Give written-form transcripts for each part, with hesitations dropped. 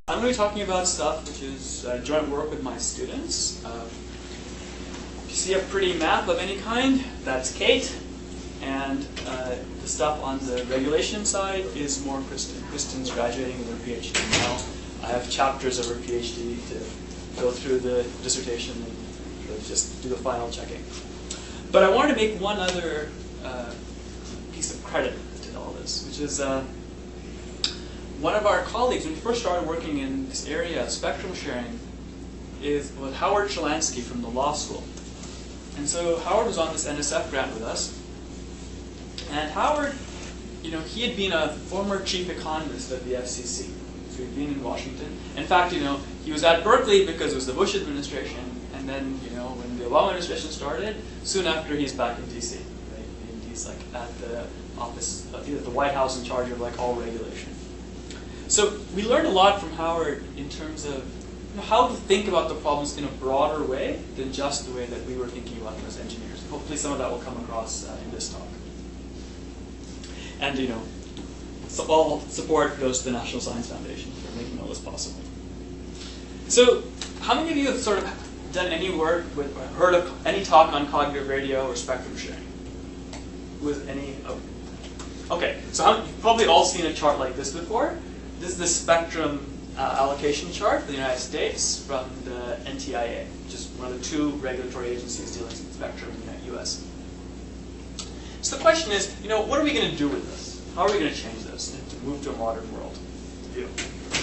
I'm going to be talking about stuff which is joint work with my students. If you see a pretty map of any kind, that's Kate. And the stuff on the regulation side is more Kristen. Kristen's graduating with her PhD now. I have chapters of her PhD to go through the dissertation and really just do the final checking. But I wanted to make one other piece of credit to all this, which is one of our colleagues, when we first started working in this area of spectrum sharing, was Howard Shalansky from the law school. And so Howard was on this NSF grant with us. And Howard, he had been a former chief economist at the FCC. So he'd been in Washington. In fact, he was at Berkeley because it was the Bush administration. And then, when the Obama administration started, soon after he's back in DC. Right? And he's like at the office, either the White House in charge of like all regulation. So we learned a lot from Howard in terms of how to think about the problems in a broader way than just the way that we were thinking about them as engineers. Hopefully some of that will come across in this talk. And so all support goes to the National Science Foundation for making all this possible. So how many of you have sort of done any work with, or heard of any talk on cognitive radio or spectrum sharing? With any? Oh. Okay, so you've probably all seen a chart like this before. This is the spectrum allocation chart for the United States from the NTIA, which is one of the two regulatory agencies dealing with spectrum in the US. So the question is, what are we going to do with this? How are we going to change this and to move to a modern world view?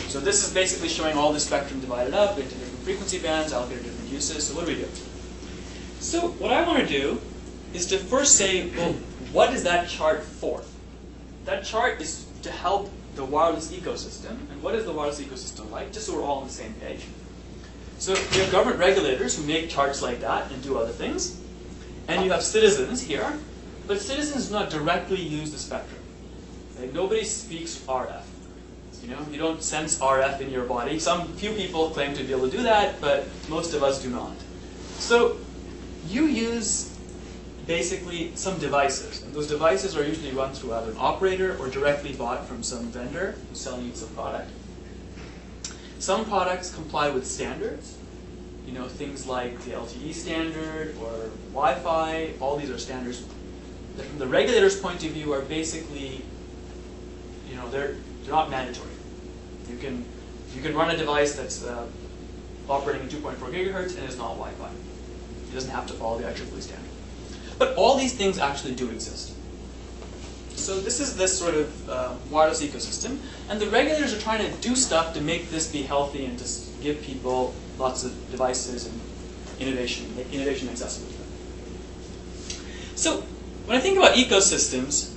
So this is basically showing all the spectrum divided up into different frequency bands, allocated to different uses. So what do we do? So what I want to do is to first say, well, what is that chart for? That chart is to help the wireless ecosystem. And what is the wireless ecosystem like? Just so we're all on the same page. So you have government regulators who make charts like that and do other things. And you have citizens here. But citizens do not directly use the spectrum. Like, nobody speaks RF. You don't sense RF in your body. Few people claim to be able to do that, but most of us do not. So you use basically some devices. And those devices are usually run through either an operator or directly bought from some vendor who's selling you some product. Some products comply with standards. Things like the LTE standard or Wi-Fi. All these are standards that from the regulator's point of view are basically, they're not mandatory. You can run a device that's operating at 2.4 gigahertz and is not Wi-Fi. It doesn't have to follow the IEEE standard. But all these things actually do exist. So this is this sort of wireless ecosystem, and the regulators are trying to do stuff to make this be healthy and to give people lots of devices and innovation, make innovation accessible to them. So when I think about ecosystems,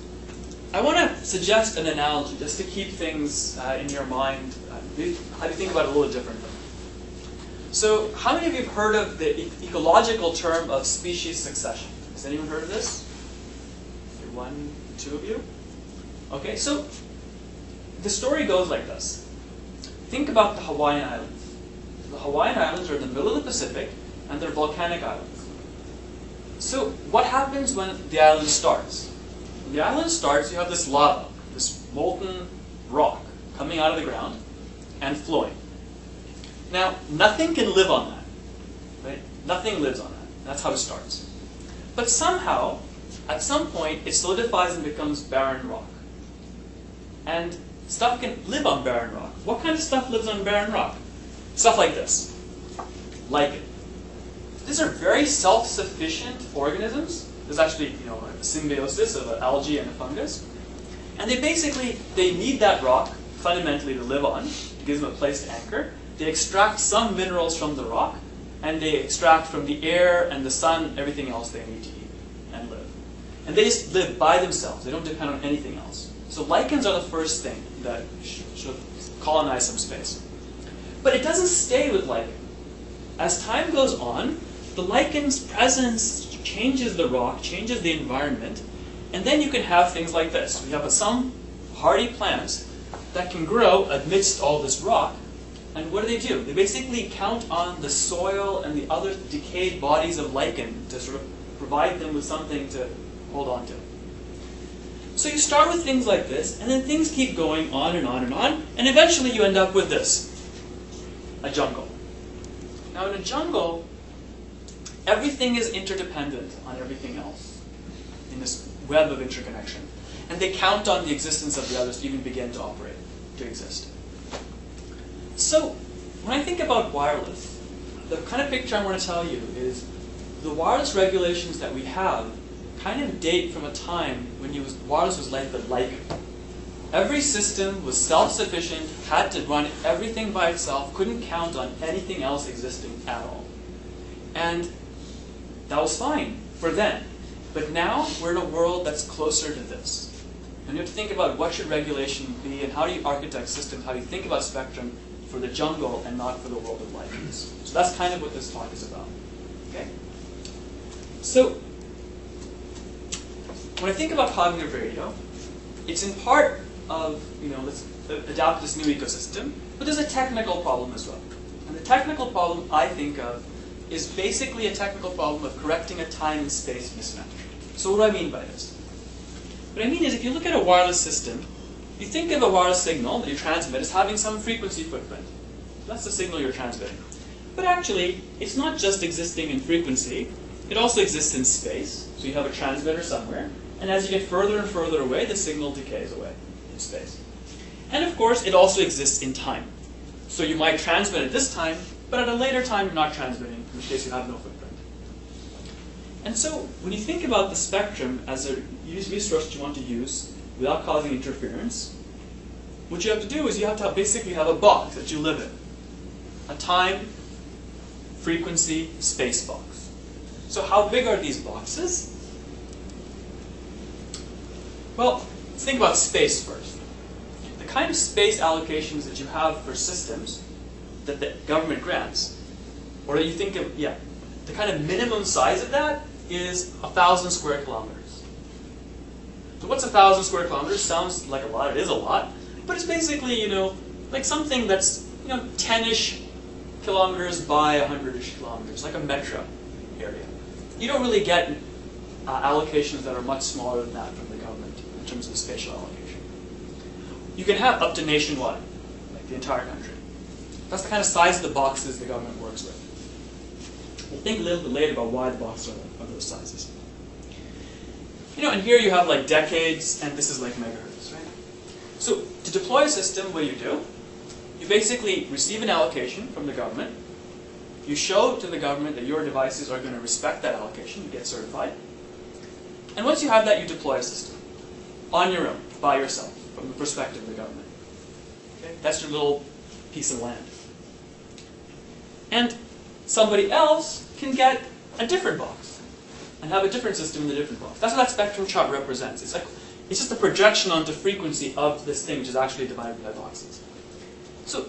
I want to suggest an analogy just to keep things in your mind, how to think about it a little differently. So how many of you have heard of the ecological term of species succession? Has anyone heard of this? Okay, 1, 2 of you? Okay, so the story goes like this. Think about the Hawaiian Islands. The Hawaiian Islands are in the middle of the Pacific, and they're volcanic islands. So what happens when the island starts? When the island starts, you have this lava, this molten rock coming out of the ground and flowing. Now, nothing can live on that. Right? Nothing lives on that. That's how it starts. But somehow, at some point, it solidifies and becomes barren rock. And stuff can live on barren rock. What kind of stuff lives on barren rock? Stuff like this. Lichen. These are very self-sufficient organisms. There's actually, a symbiosis of an algae and a fungus. And they need that rock fundamentally to live on. It gives them a place to anchor. They extract some minerals from the rock, and they extract from the air and the sun everything else they need to eat and live. And they just live by themselves. They don't depend on anything else. So lichens are the first thing that should colonize some space. But it doesn't stay with lichen. As time goes on, the lichen's presence changes the rock, changes the environment, and then you can have things like this. We have some hardy plants that can grow amidst all this rock. And what do? They basically count on the soil and the other decayed bodies of lichen to sort of provide them with something to hold on to. So you start with things like this, and then things keep going on and on and on, and eventually you end up with this. a jungle. Now in a jungle, everything is interdependent on everything else in this web of interconnection. And they count on the existence of the others to even begin to operate, to exist. So when I think about wireless, the kind of picture I want to tell you is the wireless regulations that we have kind of date from a time when wireless was like the Lichen. Every system was self-sufficient, had to run everything by itself, couldn't count on anything else existing at all. And that was fine for then. But now we're in a world that's closer to this. And you have to think about what should regulation be and how do you architect systems, how do you think about spectrum for the jungle and not for the world of lichens. So that's kind of what this talk is about. Okay? So when I think about cognitive radio, it's in part of, let's adapt this new ecosystem, but there's a technical problem as well. And the technical problem I think of is basically a technical problem of correcting a time and space mismatch. So what do I mean by this? What I mean is if you look at a wireless system, you think of a wireless signal that you transmit as having some frequency footprint. That's the signal you're transmitting. But actually, it's not just existing in frequency, it also exists in space. So you have a transmitter somewhere, and as you get further and further away, the signal decays away in space. And of course, it also exists in time. So you might transmit at this time, but at a later time you're not transmitting, in which case you have no footprint. And so when you think about the spectrum as a resource you want to use without causing interference, what you have to do is you have to basically have a box that you live in. A time, frequency, space box. So how big are these boxes? Well, let's think about space first. The kind of space allocations that you have for systems that the government grants, or that you think of, the kind of minimum size of that is 1,000 square kilometers. So what's 1,000 square kilometers? Sounds like a lot, it is a lot, but it's basically, like something that's, 10-ish kilometers by 100-ish kilometers, like a metro area. You don't really get allocations that are much smaller than that from the government in terms of the spatial allocation. You can have up to nationwide, like the entire country. That's the kind of size of the boxes the government works with. We'll think a little bit later about why the boxes are those sizes. And here you have like decades, and this is like megahertz, right? So to deploy a system, what do? You basically receive an allocation from the government. You show to the government that your devices are going to respect that allocation. You get certified. And once you have that, you deploy a system on your own, by yourself, from the perspective of the government. Okay? That's your little piece of land. And somebody else can get a different box and have a different system in the different box. That's what that spectrum chart represents. It's just a projection onto frequency of this thing, which is actually divided by boxes. So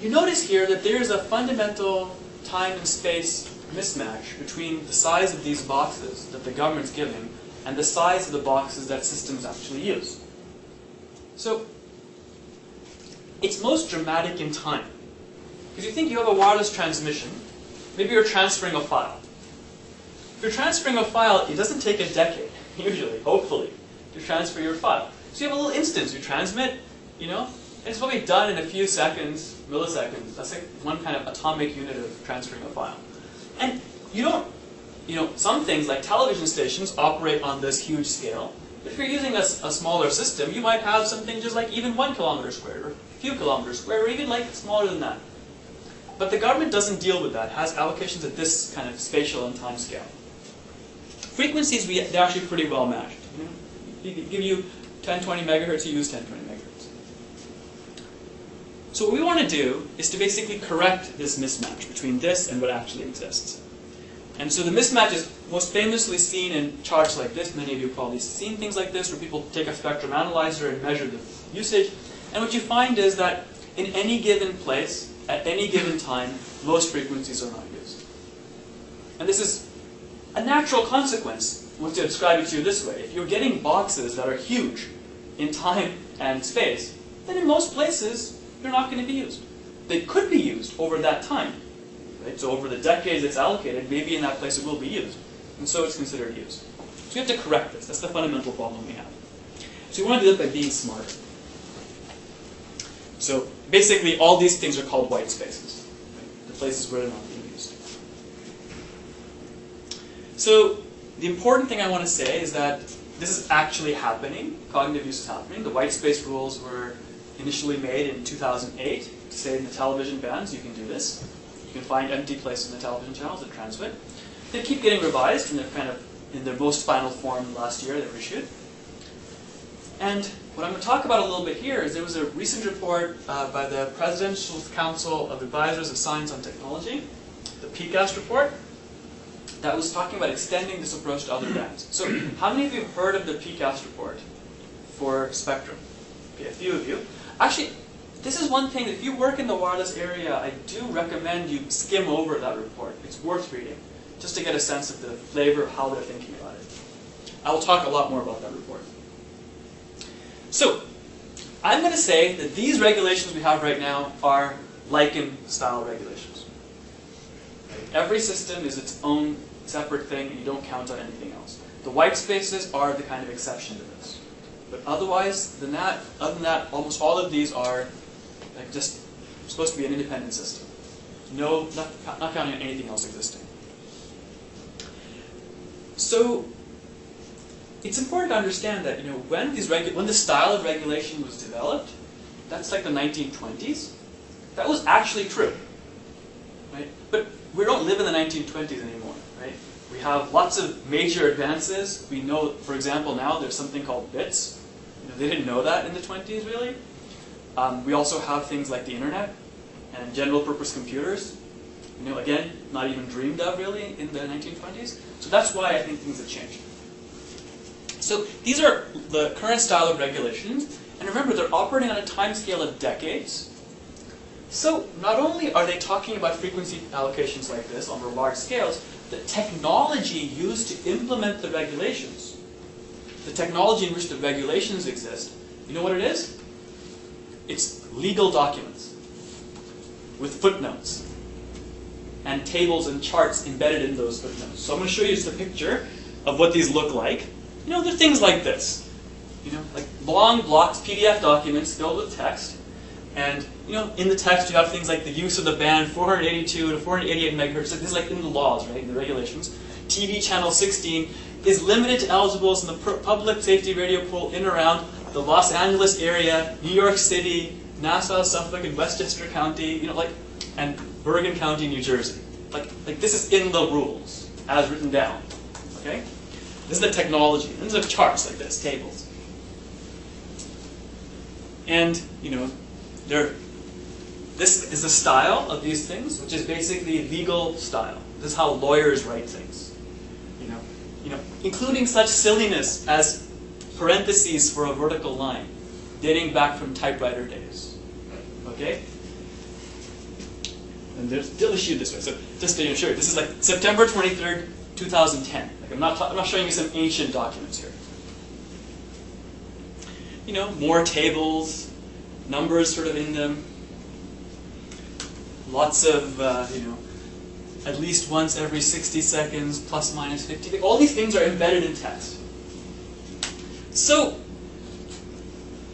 you notice here that there is a fundamental time and space mismatch between the size of these boxes that the government's giving and the size of the boxes that systems actually use. So it's most dramatic in time. Because you think you have a wireless transmission, maybe you're transferring a file. If you're transferring a file, it doesn't take a decade, usually, hopefully, to transfer your file. So you have a little instance, you transmit, and it's probably done in a few seconds, milliseconds. That's like one kind of atomic unit of transferring a file. And you don't, some things like television stations operate on this huge scale. But if you're using a smaller system, you might have something just like even 1 kilometer squared, or a few kilometers squared, or even like smaller than that. But the government doesn't deal with that. It has allocations at this kind of spatial and time scale. Frequencies, they're actually pretty well matched. If you give you 1020 megahertz, you use 1020 megahertz. So what we want to do is to basically correct this mismatch between this and what actually exists. And so the mismatch is most famously seen in charts like this. Many of you have probably seen things like this, where people take a spectrum analyzer and measure the usage. And what you find is that in any given place, at any given time, most frequencies are not used. And this is a natural consequence. I want to describe it to you this way. If you're getting boxes that are huge in time and space, then in most places, they're not going to be used. They could be used over that time. Right? So over the decades it's allocated, maybe in that place it will be used. And so it's considered used. So we have to correct this. That's the fundamental problem we have. So we want to do that by being smarter. So basically all these things are called white spaces, right? The places where they're not being used. So the important thing I want to say is that this is actually happening. Cognitive use is happening. The white space rules were initially made in 2008 to say in the television bands you can do this. You can find empty places in the television channels that transmit. They keep getting revised, and they're kind of in their most final form last year they were issued. And what I'm going to talk about a little bit here is there was a recent report by the Presidential Council of Advisors of Science and Technology, the PCAST report, that was talking about extending this approach to other bands. So how many of you have heard of the PCAST report for spectrum? Okay, a few of you. Actually, this is one thing that if you work in the wireless area, I do recommend you skim over that report. It's worth reading, just to get a sense of the flavor of how they're thinking about it. I will talk a lot more about that report. So, I'm going to say that these regulations we have right now are Lichen-style regulations. Every system is its own separate thing, and you don't count on anything else. The white spaces are the kind of exception to this. But otherwise, other than that, almost all of these are like just supposed to be an independent system. No, not counting on anything else existing. So, it's important to understand that when the style of regulation was developed, that's like the 1920s. That was actually true, right? But we don't live in the 1920s anymore, right? We have lots of major advances. We know, for example, now there's something called bits. They didn't know that in the 20s, really. We also have things like the internet and general-purpose computers. Again, not even dreamed of really in the 1920s. So that's why I think things have changed. So these are the current style of regulations, and remember they're operating on a time scale of decades. So not only are they talking about frequency allocations like this on large scales, the technology used to implement the regulations, the technology in which the regulations exist, you know what it is? It's legal documents with footnotes and tables and charts embedded in those footnotes. So I'm going to show you just a picture of what these look like. They're things like this. Like long blocks, PDF documents filled with text. And, in the text you have things like the use of the band 482 to 488 megahertz. This is like in the laws, right, in the regulations. TV channel 16 is limited to eligibles in the public safety radio pool in and around the Los Angeles area, New York City, Nassau, Suffolk, and Westchester County, and Bergen County, New Jersey. Like this is in the rules, as written down, okay? This is the technology. These are charts like this, tables. And, this is the style of these things, which is basically legal style. This is how lawyers write things. Including such silliness as parentheses for a vertical line, dating back from typewriter days. Okay? And they're still issued this way. So just to show you, this is like September 23rd, 2010. I'm not showing you some ancient documents here. More tables, numbers sort of in them. Lots of, at least once every 60 seconds, plus minus 50. All these things are embedded in text. So,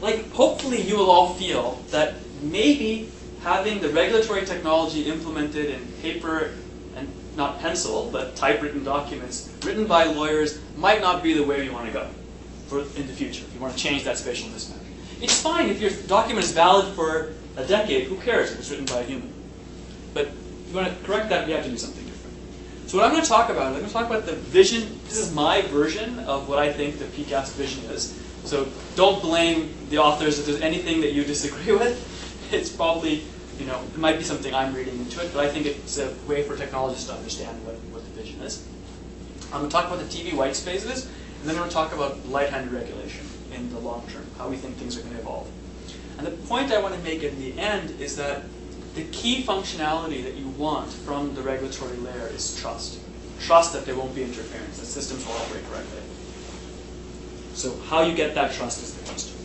hopefully you will all feel that maybe having the regulatory technology implemented in paper and not pencil, but typewritten documents written by lawyers might not be the way we want to go in the future. If you want to change that spatial mismatch. It's fine if your document is valid for a decade. Who cares if it's written by a human? But if you want to correct that, we have to do something different. So what I'm going to talk about, I'm going to talk about the vision. This is my version of what I think the PCAST vision is. So don't blame the authors if there's anything that you disagree with. It's probably, it might be something I'm reading into it, but I think it's a way for technologists to understand what the vision is. I'm going to talk about the TV Whitespaces, and then I'm going to talk about light-handed regulation in the long term, how we think things are going to evolve. And the point I want to make in the end is that the key functionality that you want from the regulatory layer is trust. Trust that there won't be interference, that systems will operate correctly. So how you get that trust is the question.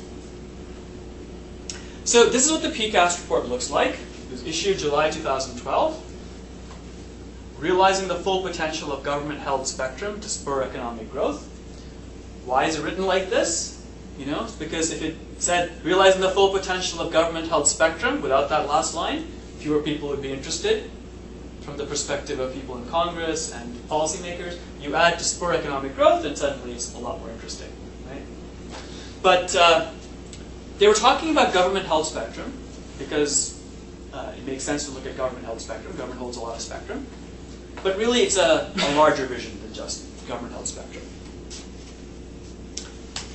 So this is what the PCAST report looks like. It was issued July 2012. Realizing the full potential of government-held spectrum to spur economic growth. Why is it written like this? You know, because if it said realizing the full potential of government-held spectrum without that last line, fewer people would be interested. From the perspective of people in Congress and policymakers, you add to spur economic growth, and suddenly it's a lot more interesting, right? But they were talking about government-held spectrum because it makes sense to look at government-held spectrum. Government holds a lot of spectrum. But really, it's a larger vision than just government-held spectrum.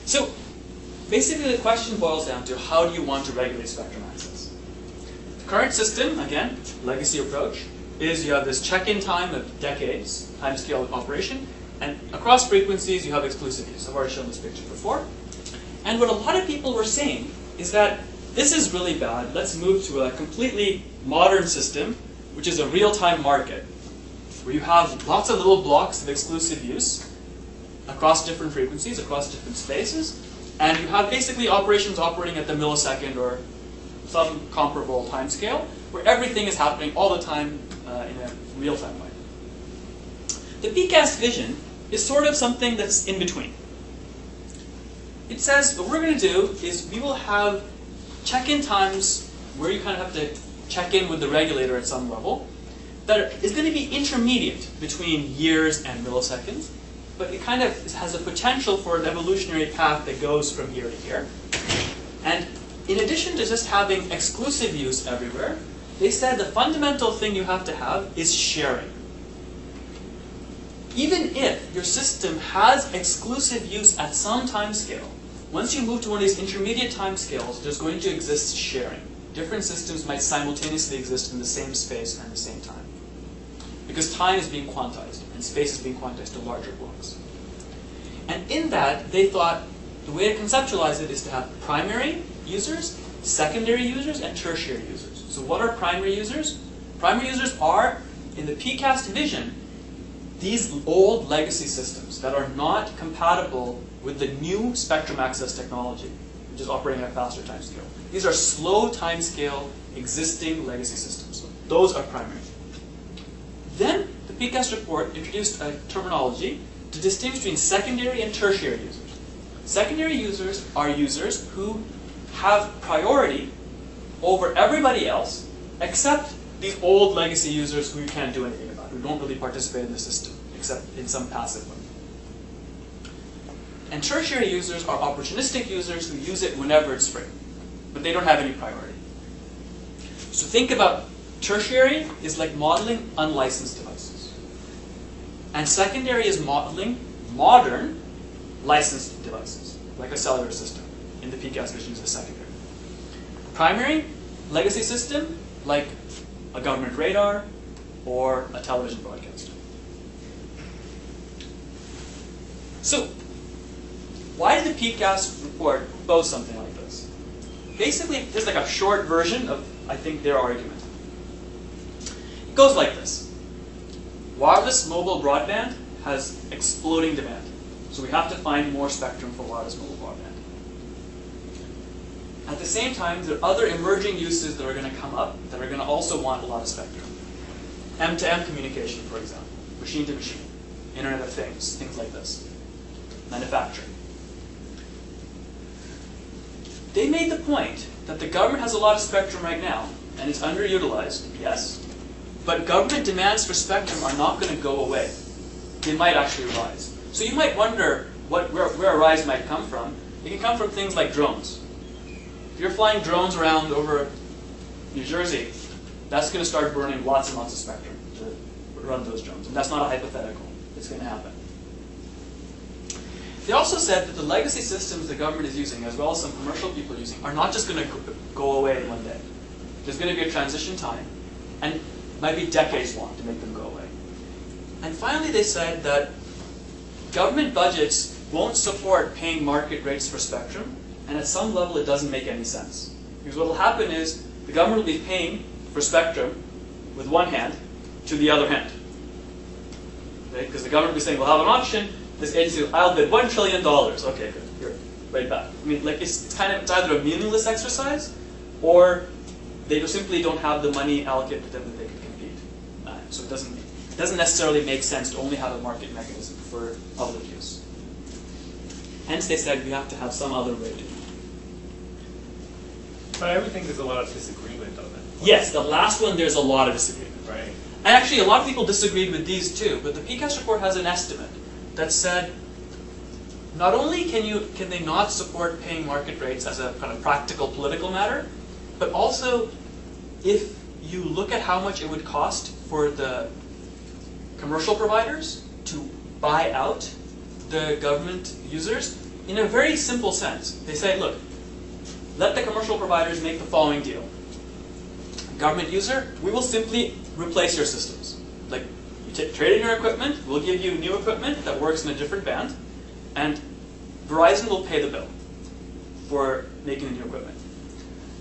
So basically, the question boils down to how do you want to regulate spectrum access? The current system, again, legacy approach, is you have this check-in time of decades, time scale of operation, and across frequencies you have exclusive use. I've already shown this picture before. And what a lot of people were saying is that this is really bad. Let's move to a completely modern system, which is a real-time market, where you have lots of little blocks of exclusive use across different frequencies, across different spaces, and you have basically operations operating at the millisecond or some comparable time scale, where everything is happening all the time in a real-time way. The PCAST vision is sort of something that's in between. It says what we're going to do is we will have check-in times where you kind of have to check in with the regulator at some level that is going to be intermediate between years and milliseconds, but it kind of has a potential for an evolutionary path that goes from here to here. And in addition to just having exclusive use everywhere, they said the fundamental thing you have to have is sharing. Even if your system has exclusive use at some time scale, once you move to one of these intermediate time scales, there's going to exist sharing. Different systems might simultaneously exist in the same space and the same time. Because time is being quantized, and space is being quantized to larger blocks. And in that, they thought the way to conceptualize it is to have primary users, secondary users, and tertiary users. So what are primary users? Primary users are, in the PCAST vision, these old legacy systems that are not compatible with the new spectrum access technology, which is operating at a faster time scale. These are slow time scale existing legacy systems. So those are primary. Then the PCAST report introduced a terminology to distinguish between secondary and tertiary users. Secondary users are users who have priority over everybody else except these old legacy users who you can't do anything about, who don't really participate in the system except in some passive way. And tertiary users are opportunistic users who use it whenever it's free, but they don't have any priority. So think about tertiary is like modeling unlicensed devices. And secondary is modeling modern licensed devices, like a cellular system. In the PCAST vision is a secondary. Primary, legacy system, like a government radar or a television broadcaster. So, why did the PCAST report propose something like this? Basically, there's like a short version of, I think, their argument. It goes like this. Wireless mobile broadband has exploding demand. So we have to find more spectrum for wireless mobile broadband. At the same time, there are other emerging uses that are going to come up that are going to also want a lot of spectrum. M-to-M communication, for example. Machine-to-machine. Internet of Things. Things like this. Manufacturing. They made the point that the government has a lot of spectrum right now, and it's underutilized, yes, but government demands for spectrum are not going to go away. They might actually rise. So you might wonder where a rise might come from. It can come from things like drones. If you're flying drones around over New Jersey, that's going to start burning lots and lots of spectrum to run those drones. And that's not a hypothetical. It's going to happen. They also said that the legacy systems the government is using, as well as some commercial people using, are not just going to go away one day. There's going to be a transition time, and it might be decades long to make them go away. And finally, they said that government budgets won't support paying market rates for spectrum, and at some level it doesn't make any sense. Because what will happen is the government will be paying for spectrum with one hand to the other hand. Right? Because the government will be saying, we'll have an auction, this agency will, I'll bid $1 trillion. Okay, good, here, right back. I mean, like it's either a meaningless exercise, or they just simply don't have the money allocated to them that they can compete. So it doesn't necessarily make sense to only have a market mechanism for public use. Hence they said we have to have some other way to do it. But I would think there's a lot of disagreement on that. Yes, the last one there's a lot of disagreement. Right. And actually a lot of people disagreed with these too, but the PCAST report has an estimate that said not only can they not support paying market rates as a kind of practical political matter, but also if you look at how much it would cost for the commercial providers to buy out the government users, in a very simple sense, they say, look, let the commercial providers make the following deal. Government user, we will simply replace your systems. Like, you trade in your equipment, we'll give you new equipment that works in a different band, and Verizon will pay the bill for making the new equipment.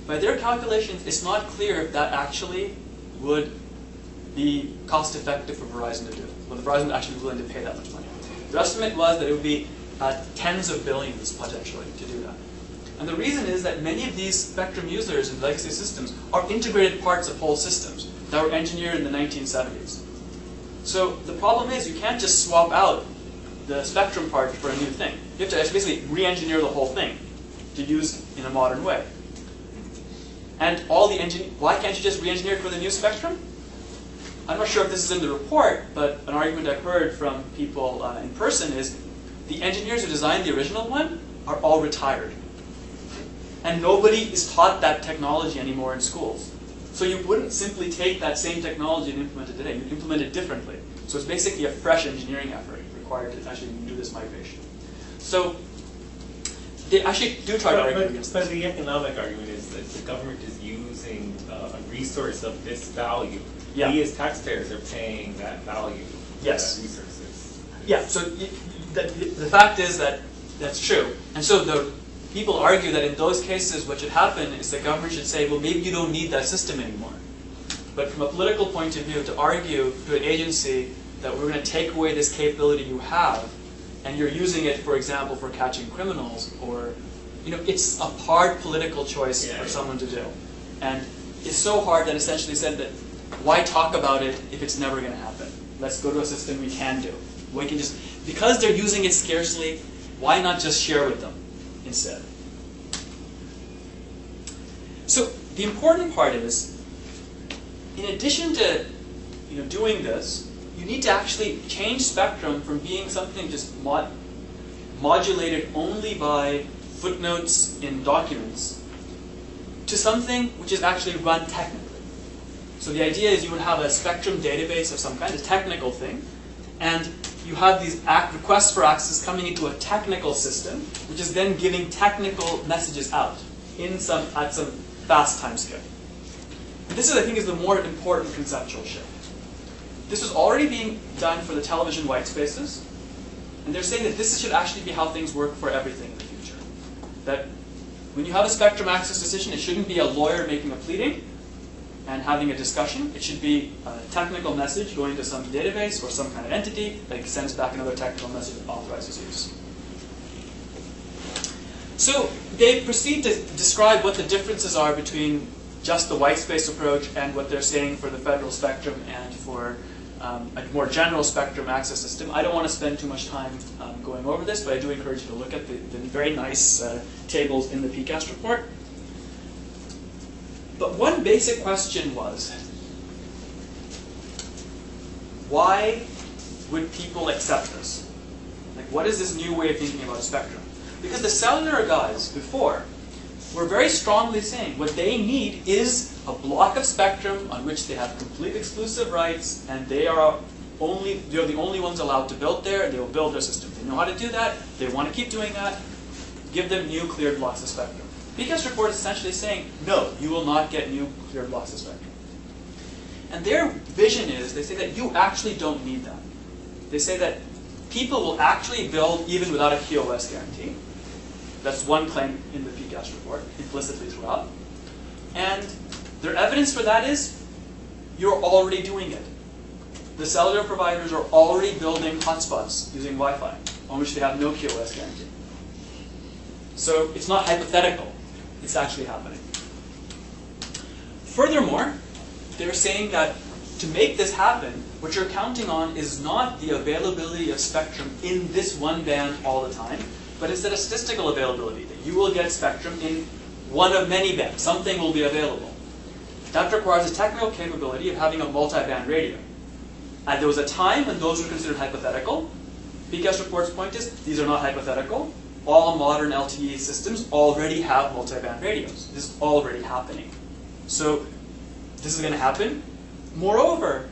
By their calculations, it's not clear if that actually would be cost effective for Verizon to do. Whether Verizon would actually be willing to pay that much money. Their estimate was that it would be tens of billions potentially to do that. And the reason is that many of these spectrum users in legacy systems are integrated parts of whole systems that were engineered in the 1970s. So the problem is you can't just swap out the spectrum part for a new thing. You have to basically re-engineer the whole thing to use in a modern way. And all the why can't you just re-engineer it for the new spectrum? I'm not sure if this is in the report, but an argument I've heard from people in person is the engineers who designed the original one are all retired. And nobody is taught that technology anymore in schools. So you wouldn't simply take that same technology and implement it today. You'd implement it differently. So it's basically a fresh engineering effort required to actually do this migration. So they actually do try to argue against this. But the economic argument is that the government is using a resource of this value. Yeah. We as taxpayers are paying that value for Yes. that resources. Yeah, so the fact is that that's true. And so the people argue that in those cases what should happen is the government should say, well, maybe you don't need that system anymore. But from a political point of view, to argue to an agency that we're going to take away this capability you have, and you're using it, for example, for catching criminals, or, it's a hard political choice for someone to do. And it's so hard that essentially said that, why talk about it if it's never going to happen? Let's go to a system we can do. We can just, because they're using it scarcely, why not just share with them instead? So the important part is, in addition to doing this, you need to actually change spectrum from being something just modulated only by footnotes in documents to something which is actually run technically. So the idea is you would have a spectrum database of some kind, a technical thing, and you have these requests for access coming into a technical system, which is then giving technical messages out at some fast time scale. And this, I think, is the more important conceptual shift. This is already being done for the television whitespaces, and they're saying that this should actually be how things work for everything in the future. That when you have a spectrum access decision, it shouldn't be a lawyer making a pleading and having a discussion. It should be a technical message going to some database or some kind of entity that sends back another technical message that authorizes use. So they proceed to describe what the differences are between just the whitespace approach and what they're saying for the federal spectrum and for a more general spectrum access system. I don't want to spend too much time going over this, but I do encourage you to look at the very nice tables in the PCAST report. But one basic question was, why would people accept this? Like, what is this new way of thinking about a spectrum? Because the cellular guys before were very strongly saying what they need is a block of spectrum on which they have complete exclusive rights, and they're the only ones allowed to build there, and they will build their system. They know how to do that, they want to keep doing that, give them new cleared blocks of spectrum. PCAST report is essentially saying, no, you will not get new cleared blocks of spectrum. And their vision is, they say that you actually don't need that. They say that people will actually build even without a QoS guarantee. That's one claim in the PCAST report, implicitly throughout. And their evidence for that is, you're already doing it. The cellular providers are already building hotspots using Wi-Fi, on which they have no QoS guarantee. So it's not hypothetical. It's actually happening. Furthermore, they're saying that to make this happen, what you're counting on is not the availability of spectrum in this one band all the time, but instead of statistical availability, that you will get spectrum in one of many bands. Something will be available. That requires a technical capability of having a multi-band radio. And there was a time when those were considered hypothetical. PCAST report's point is, these are not hypothetical. All modern LTE systems already have multi-band radios. This is already happening. So this is going to happen. Moreover,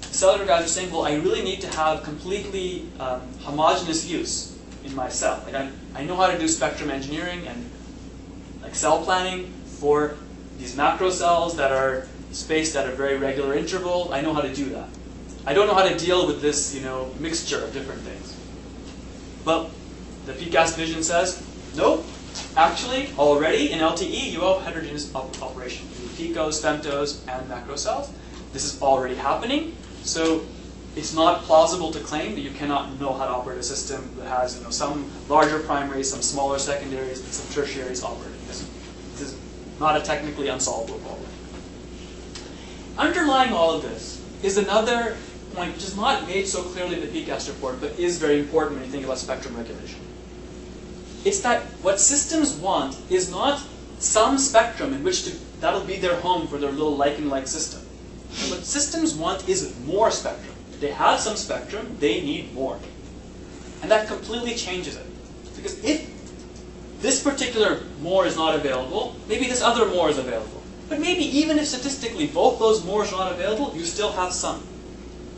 cellular guys are saying, well, I really need to have completely homogeneous use in my cell. Like I know how to do spectrum engineering and like cell planning for these macro cells that are spaced at a very regular interval. I know how to do that. I don't know how to deal with this, mixture of different things. But the PCAST vision says, nope. Actually, already in LTE, you have heterogeneous operation. You have picos, femtos, and macro cells. This is already happening. So it's not plausible to claim that you cannot know how to operate a system that has some larger primaries, some smaller secondaries, and some tertiaries operating. This is not a technically unsolvable problem. Underlying all of this is another point which is not made so clearly in the PCAST report, but is very important when you think about spectrum regulation. It's that what systems want is not some spectrum in which that'll be their home for their little Lichen-like system. What systems want is more spectrum. They have some spectrum, they need more. And that completely changes it. Because if this particular more is not available, maybe this other more is available. But maybe even if statistically both those mores are not available, you still have some.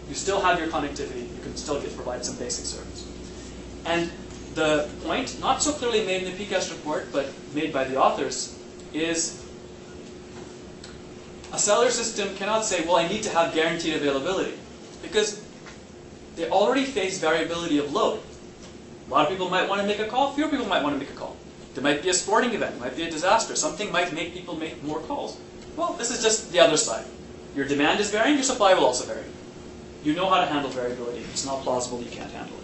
You still have your connectivity. You can still provide some basic service. And the point, not so clearly made in the PCAST report, but made by the authors, is a cellular system cannot say, well, I need to have guaranteed availability. Because they already face variability of load. A lot of people might want to make a call, fewer people might want to make a call. There might be a sporting event, it might be a disaster, something might make people make more calls. Well, this is just the other side. Your demand is varying, your supply will also vary. You know how to handle variability. It's not plausible you can't handle it.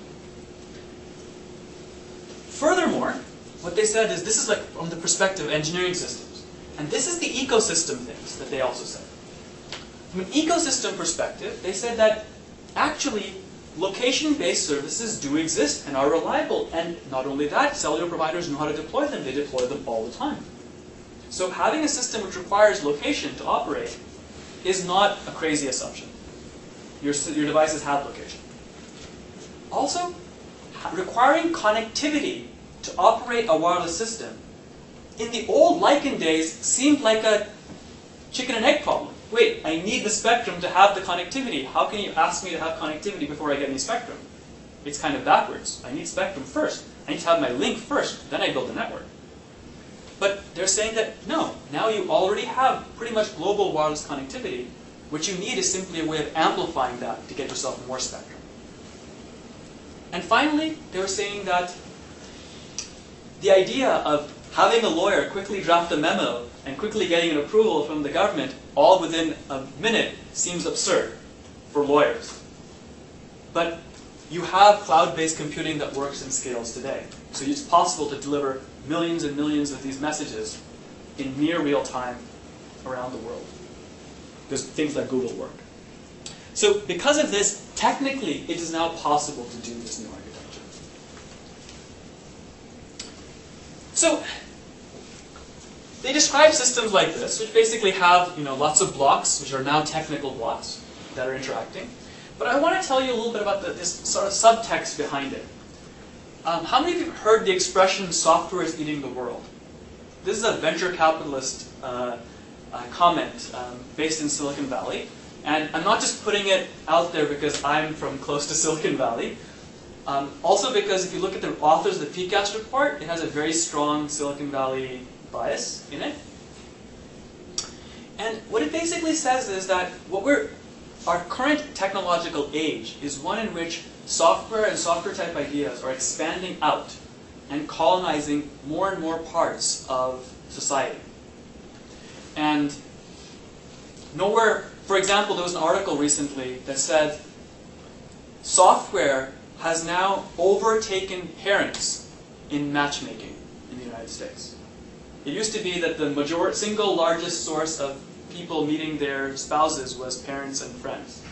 Furthermore, what they said is this is like from the perspective of engineering systems. And this is the ecosystem things that they also said. From an ecosystem perspective, they said that actually location-based services do exist and are reliable. And not only that, cellular providers know how to deploy them. They deploy them all the time. So having a system which requires location to operate is not a crazy assumption. Your devices have location. Also, requiring connectivity to operate a wireless system in the old Lichen days seemed like a chicken and egg problem. Wait, I need the spectrum to have the connectivity. How can you ask me to have connectivity before I get any spectrum? It's kind of backwards. I need spectrum first. I need to have my link first, then I build a network. But they're saying that no, now you already have pretty much global wireless connectivity. What you need is simply a way of amplifying that to get yourself more spectrum. And finally, they were saying that the idea of having a lawyer quickly draft a memo and quickly getting an approval from the government all within a minute seems absurd for lawyers. But you have cloud-based computing that works and scales today. So it's possible to deliver millions and millions of these messages in near real time around the world. Because things like Google work. So because of this, technically, it is now possible to do this new architecture. So they describe systems like this, which basically have lots of blocks, which are now technical blocks that are interacting. But I want to tell you a little bit about this sort of subtext behind it. How many of you have heard the expression, software is eating the world? This is a venture capitalist comment based in Silicon Valley. And I'm not just putting it out there because I'm from close to Silicon Valley. Also because if you look at the authors of the PCAST report, it has a very strong Silicon Valley bias in it. And what it basically says is that our current technological age is one in which software and software-type ideas are expanding out and colonizing more and more parts of society. And nowhere, for example, there was an article recently that said software has now overtaken parents in matchmaking in the United States. It used to be that the single largest source of people meeting their spouses was parents and friends,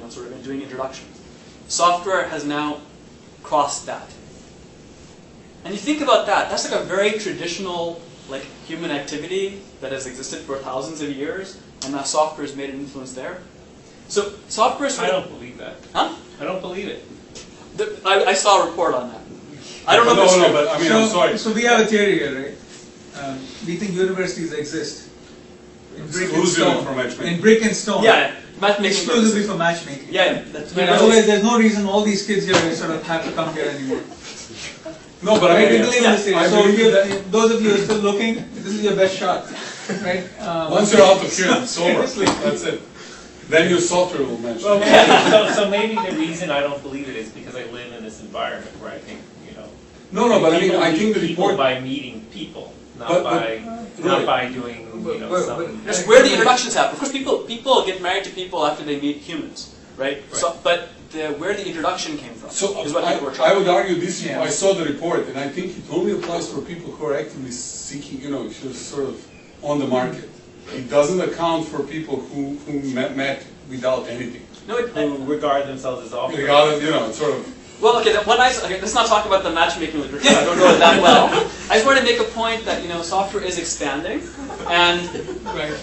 sort of doing introductions. Software has now crossed that. And you think about that, that's like a very traditional like human activity that has existed for thousands of years, and now software has made an influence there. So software is... I don't believe that. Huh? I don't believe it. I saw a report on that. I don't know if it's true. but I mean, I'm sorry. So we have a theory here, right? We think universities exist in brick and stone. For matchmaking. In brick and stone. Yeah, matchmaking Exclusively purposes. for matchmaking. Yeah, that's But otherwise, there's no reason all these kids here sort of have to come here anymore. No, but Right? I We mean, believe in this theory. I So believe if that those of you who are still looking, this is your best shot, right? once you're out of here, it's over. That's it. Then your software will match. Well, maybe, so maybe the reason I don't believe it is because I live in this environment where I think, you know. No, but I mean, people I meet think the people report. by meeting people, not But- not right. by doing, you know, some. Just where the introductions happen. Of course, people get married to people after they meet humans, right? So, but where the introduction came from So is what people were I trying. would argue this. Yeah. I saw the report, and I think it only applies for people who are actively seeking. You know, just sort of on the market. It doesn't account for people who met without anything. No, Who regard themselves as offering. Regardless, you know, it's sort of. well, okay. Okay, let's not talk about the matchmaking literature. I don't know it that well. I just want to make a point that software is expanding, and Right.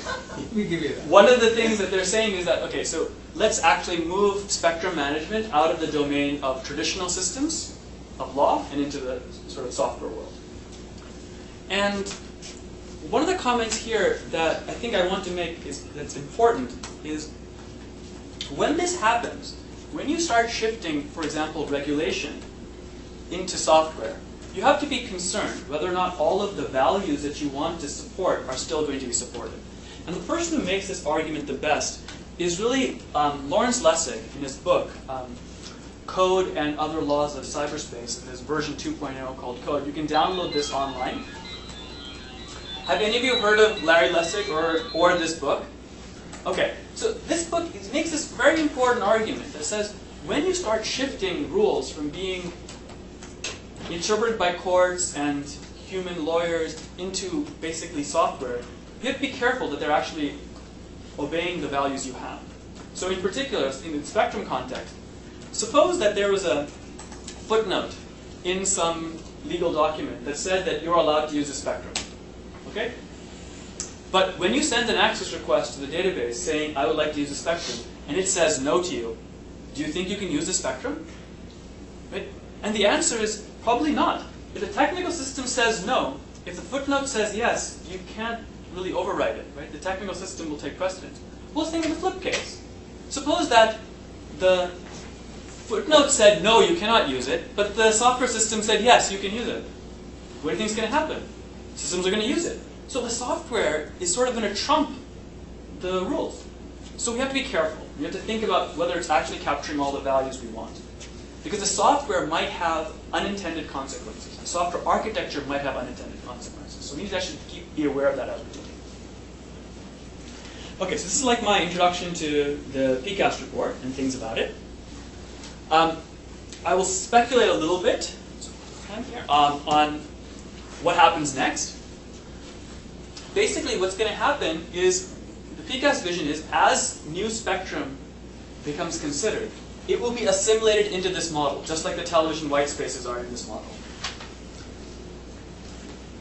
We give you that. one of the things that they're saying is that okay, so let's actually move spectrum management out of the domain of traditional systems of law and into the sort of software world. And one of the comments here that I think I want to make that's important is when this happens, when you start shifting, for example, regulation into software, you have to be concerned whether or not all of the values that you want to support are still going to be supported. And the person who makes this argument the best is really Lawrence Lessig in his book, Code and Other Laws of Cyberspace, his version 2.0 called Code. You can download this online. Have any of you heard of Larry Lessig or this book? Okay, so this book makes this very important argument that says when you start shifting rules from being interpreted by courts and human lawyers into basically software, you have to be careful that they're actually obeying the values you have. So in particular, in the spectrum context, suppose that there was a footnote in some legal document that said that you're allowed to use a spectrum. Okay? But when you send an access request to the database saying, I would like to use a spectrum, and it says no to you, do you think you can use the spectrum? Right? And the answer is probably not. If the technical system says no, if the footnote says yes, you can't really override it. Right? The technical system will take precedence. Well, let's think of the flip case. Suppose that the footnote said no, you cannot use it, but the software system said yes, you can use it. What do you think is going to happen? Systems are going to use it. So the software is sort of going to trump the rules. So we have to be careful. We have to think about whether it's actually capturing all the values we want. Because the software might have unintended consequences. The software architecture might have unintended consequences. So we need to actually be aware of that as we're looking. Okay, so this is like my introduction to the PCAST report and things about it. I will speculate a little bit on what happens next. Basically, what's going to happen is the PCAST vision is as new spectrum becomes considered, it will be assimilated into this model, just like the television whitespaces are in this model.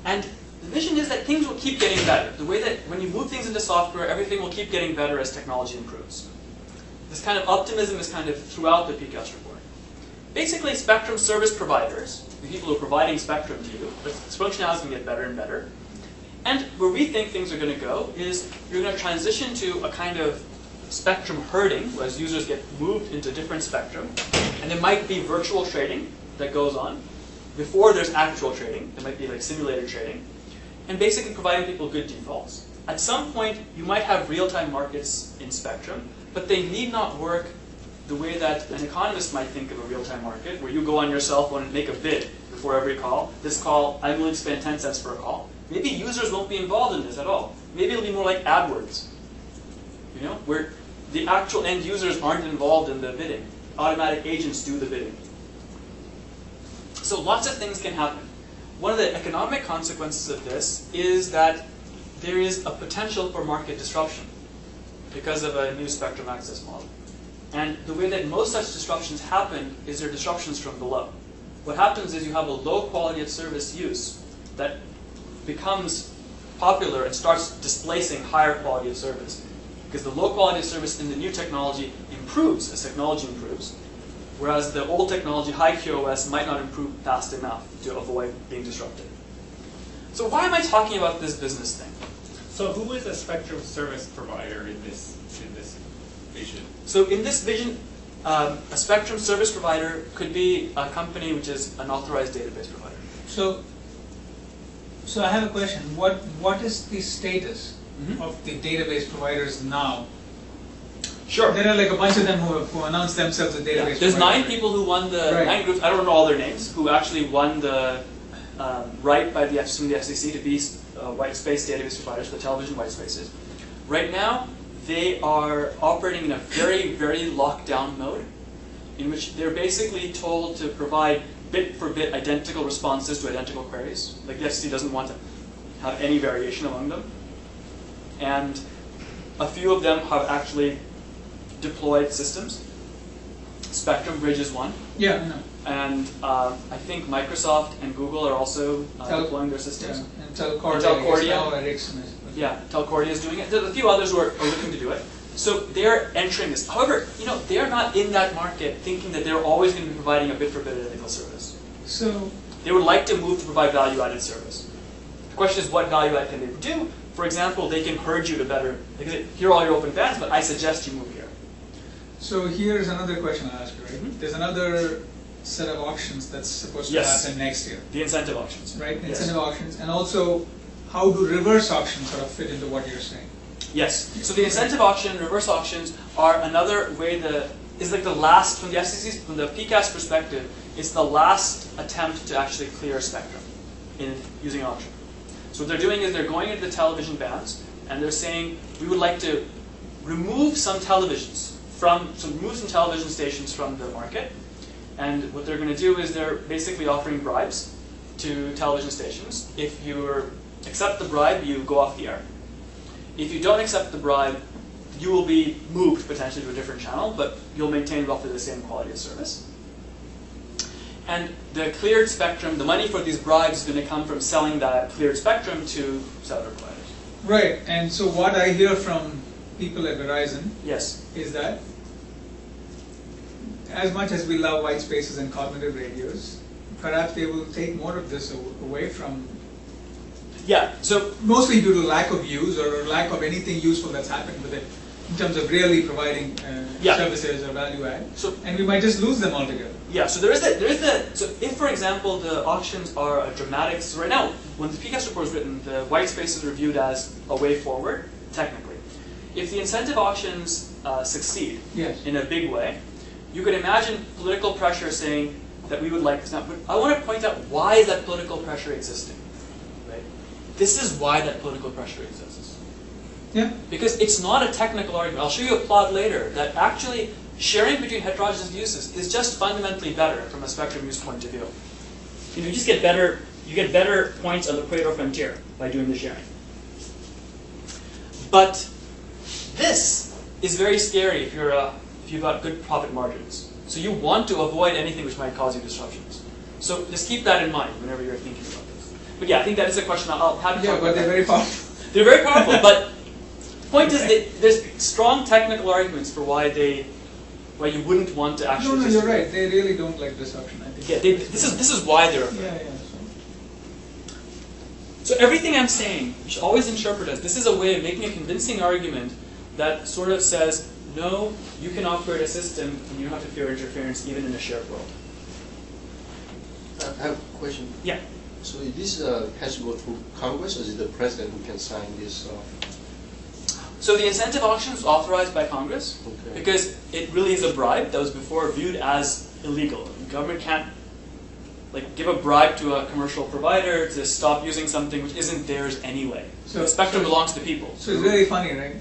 And the vision is that things will keep getting better. The way that when you move things into software, everything will keep getting better as technology improves. This kind of optimism is kind of throughout the PCAST report. Basically, spectrum service providers, the people who are providing spectrum to you, this functionality is going to get better and better. And where we think things are going to go is you're going to transition to a kind of spectrum herding, as users get moved into different spectrum. And there might be virtual trading that goes on. Before there's actual trading, there might be like simulated trading. And basically providing people good defaults. At some point, you might have real-time markets in spectrum, but they need not work the way that an economist might think of a real-time market, where you go on your cell phone and make a bid before every call. This call, I'm willing to spend 10 cents for a call. Maybe users won't be involved in this at all. Maybe it'll be more like AdWords, where the actual end users aren't involved in the bidding. Automatic agents do the bidding. So lots of things can happen. One of the economic consequences of this is that there is a potential for market disruption because of a new spectrum access model. And the way that most such disruptions happen is they're disruptions from below. what happens is you have a low quality of service use that becomes popular and starts displacing higher quality of service. Because the low quality of service in the new technology improves as technology improves, whereas the old technology, high QoS, might not improve fast enough to avoid being disrupted. So why am I talking about this business thing? So who is a spectrum service provider in this vision? So in this vision, a spectrum service provider could be a company which is an authorized database provider. So I have a question. What is the status of the database providers now? Sure. There are like a bunch of them who announced themselves as database There's providers. 9 people who won the, Right. 9 groups, I don't know all their names, who actually won the right by the FCC to be whitespace database providers, the television whitespaces. Right now, they are operating in a very, very locked down mode, in which they're basically told to provide bit-for-bit identical responses to identical queries. Like the FCC doesn't want to have any variation among them. And a few of them have actually deployed systems. Spectrum Bridge is one. Yeah, I know. And I think Microsoft and Google are also deploying their systems. Yeah, and Telcordia. Ericsson is. Yeah, Telcordia is doing it. There's a few others who are looking to do it. So they're entering this. However, they're not in that market thinking that they're always going to be providing a bit-for-bit identical service. So they would like to move to provide value-added service. The question is, what value-add can they do? For example, they can herd you to better. They can say, here are all your open bands, but I suggest you move here. So here's another question I'll ask you, right? There's another set of auctions that's supposed to happen next year. The incentive auctions. Right, incentive auctions. And also, how do reverse auctions sort of fit into what you're saying? Yes. So the incentive auction and reverse auctions are another way is like the last, from the FCC's, from the PCAST perspective, it's the last attempt to actually clear spectrum in using an auction. So what they're doing is they're going into the television bands and they're saying, we would like to remove some televisions remove some television stations from the market. And what they're going to do is they're basically offering bribes to television stations. If you accept the bribe, you go off the air. If you don't accept the bribe, you will be moved potentially to a different channel, but you'll maintain roughly the same quality of service. And the cleared spectrum, the money for these bribes is going to come from selling that cleared spectrum to cellular providers. Right, and so what I hear from people at Verizon is that as much as we love white spaces and cognitive radios, perhaps they will take more of this away from. Yeah, so mostly due to lack of use or lack of anything useful that's happened with it in terms of really providing services or value add. So, and we might just lose them altogether. Yeah, so so if, for example, the auctions are a dramatic, so right now, when the PCAST report is written, the white space is reviewed as a way forward, technically. If the incentive auctions succeed in a big way, you could imagine political pressure saying that we would like this. Now, but I want to point out, why is that political pressure existing? Right? This is why that political pressure exists. Yeah. Because it's not a technical argument. I'll show you a plot later that actually sharing between heterogeneous uses is just fundamentally better from a spectrum use point of view. You just get better. You get better points on the Pareto frontier by doing the sharing. But this is very scary if you've got good profit margins. So you want to avoid anything which might cause you disruptions. So just keep that in mind whenever you're thinking about this. But yeah, I think that is a question I'll have to talk about. Yeah, but they're very powerful. They're very powerful, but the point is that there's strong technical arguments for why you wouldn't want to actually. No, you're right. They really don't like disruption, I think. Yeah, this is why they're afraid. Yeah. So everything I'm saying, you should always interpret as this is a way of making a convincing argument that sort of says, no, you can operate a system and you don't have to fear interference even in a shared world. I have a question. Yeah. So this has to go through Congress, or is it the president who can sign this? So the incentive auction is authorized by Congress because it really is a bribe that was before viewed as illegal. The government can't give a bribe to a commercial provider to stop using something which isn't theirs anyway. So the spectrum belongs to people. So it's very funny, right?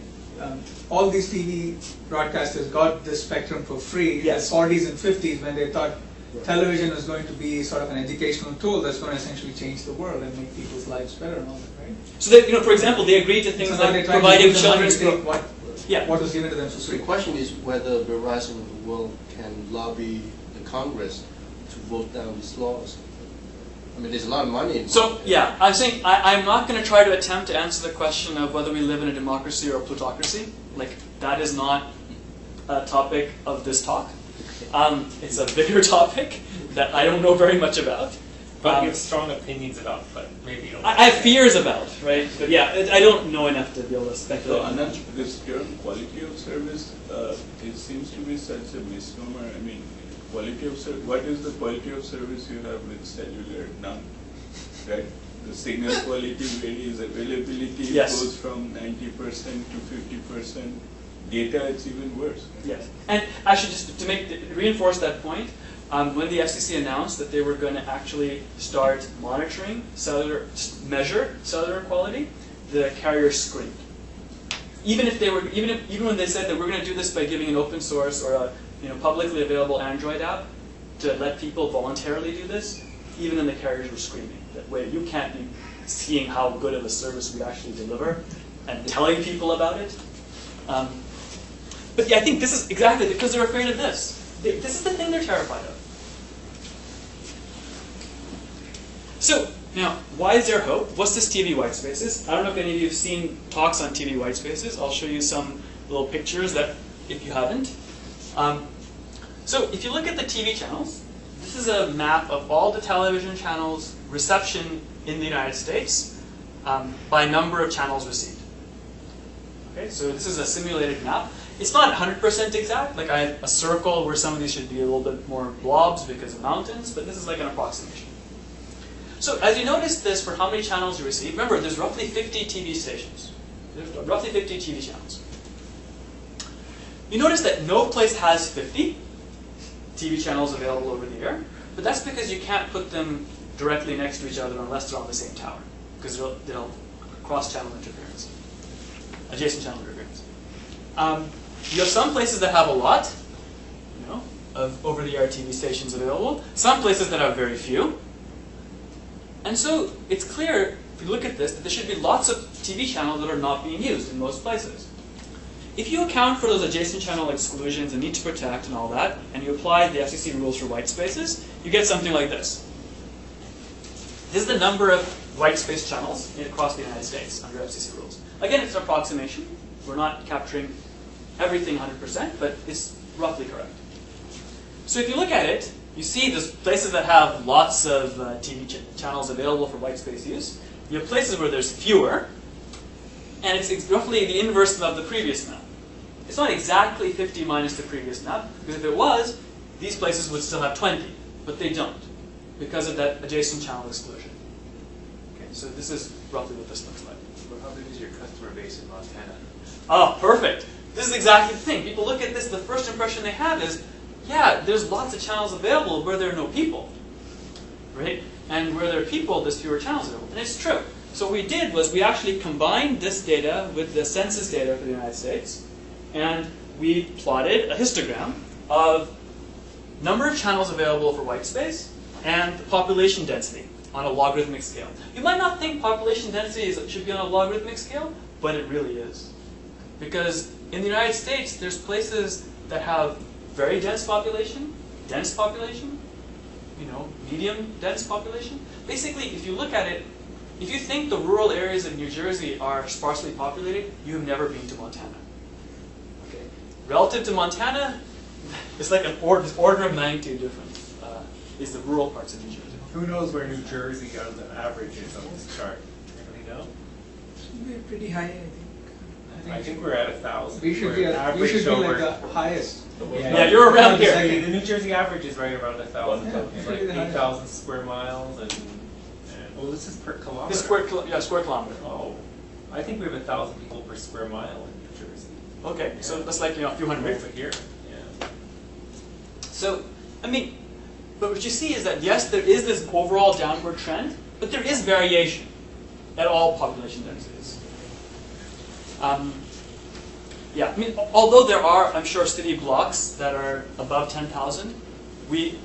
All these TV broadcasters got this spectrum for free in the 40s and 50s when they thought television was going to be sort of an educational tool that's going to essentially change the world and make people's lives better and all that, right? So that, for example, they agreed to things like providing children's what was given to them for free. The question is whether Verizon can lobby the Congress to vote down these laws? I mean, there's a lot of money involved. So, yeah, I'm saying I'm not going to try to attempt to answer the question of whether we live in a democracy or a plutocracy. Like, that is not a topic of this talk. It's a bigger topic that I don't know very much about. But you have strong opinions about, but maybe you don't. I have fears about, right? But yeah, I don't know enough to be able to speculate. So, Anant, this term quality of service, it seems to be such a misnomer. I mean, quality of service, what is the quality of service you have with cellular? None, right? The signal quality varies, availability goes from 90% to 50%. Data, it's even worse. Yes, and actually, just to reinforce that point, when the FCC announced that they were going to actually start monitoring measure cellular quality, the carriers screamed. Even when they said that we're going to do this by giving an open source or a publicly available Android app to let people voluntarily do this, even then the carriers were screaming that, wait, you can't be seeing how good of a service we actually deliver and telling people about it. But yeah, I think this is exactly because they're afraid of this. This is the thing they're terrified of. So, now, why is there hope? What's this TV Whitespaces? I don't know if any of you have seen talks on TV Whitespaces. I'll show you some little pictures that, if you haven't. So, if you look at the TV channels, this is a map of all the television channels reception in the United States by number of channels received. Okay, so this is a simulated map. It's not 100% exact. Like I have a circle where some of these should be a little bit more blobs because of mountains, but this is like an approximation. So as you notice this for how many channels you receive, remember there's roughly 50 TV stations. There's roughly 50 TV channels. You notice that no place has 50 TV channels available over the air, but that's because you can't put them directly next to each other unless they're on the same tower, because they'll cross-channel interference, adjacent channel interference. You have some places that have a lot, of over-the-air TV stations available. Some places that have very few. And so it's clear, if you look at this, that there should be lots of TV channels that are not being used in most places. If you account for those adjacent channel exclusions and need to protect and all that, and you apply the FCC rules for white spaces, you get something like this. This is the number of white space channels across the United States under FCC rules. Again, it's an approximation. We're not capturing everything 100%, but it's roughly correct. So if you look at it, you see there's places that have lots of TV channels available for white space use. You have places where there's fewer, and it's roughly the inverse of the previous map. It's not exactly 50 minus the previous map, because if it was, these places would still have 20, but they don't, because of that adjacent channel exclusion. Okay, so this is roughly what this looks like. But how big is your customer base in Montana? Oh, perfect. This is exactly the thing. People look at this, the first impression they have is, yeah, there's lots of channels available where there are no people, right? And where there are people, there's fewer channels available. And it's true. So what we did was we actually combined this data with the census data for the United States, and we plotted a histogram of number of channels available for white space and population density on a logarithmic scale. You might not think population density should be on a logarithmic scale, but it really is. Because in the United States, there's places that have very dense population, medium dense population. Basically, if you look at it, if you think the rural areas of New Jersey are sparsely populated, you have never been to Montana. Okay. Relative to Montana, it's like an order of magnitude difference is the rural parts of New Jersey. Who knows where New Jersey on the average is on this chart? Anybody know? Should be pretty high, I think we're at 1,000. We should be like the highest. Yeah, you're around here. Exactly. The New Jersey average is right around 1,000. Yeah, It's like 8,000 square miles, and oh, this is per kilometer. This square kilometer. Oh, I think we have 1,000 people per square mile in New Jersey. Okay, Yeah. so that's like a few hundred. Over here, yeah. So, but what you see is that yes, there is this overall downward trend, but there is variation at all population densities. Although there are, I'm sure, city blocks that are above 10,000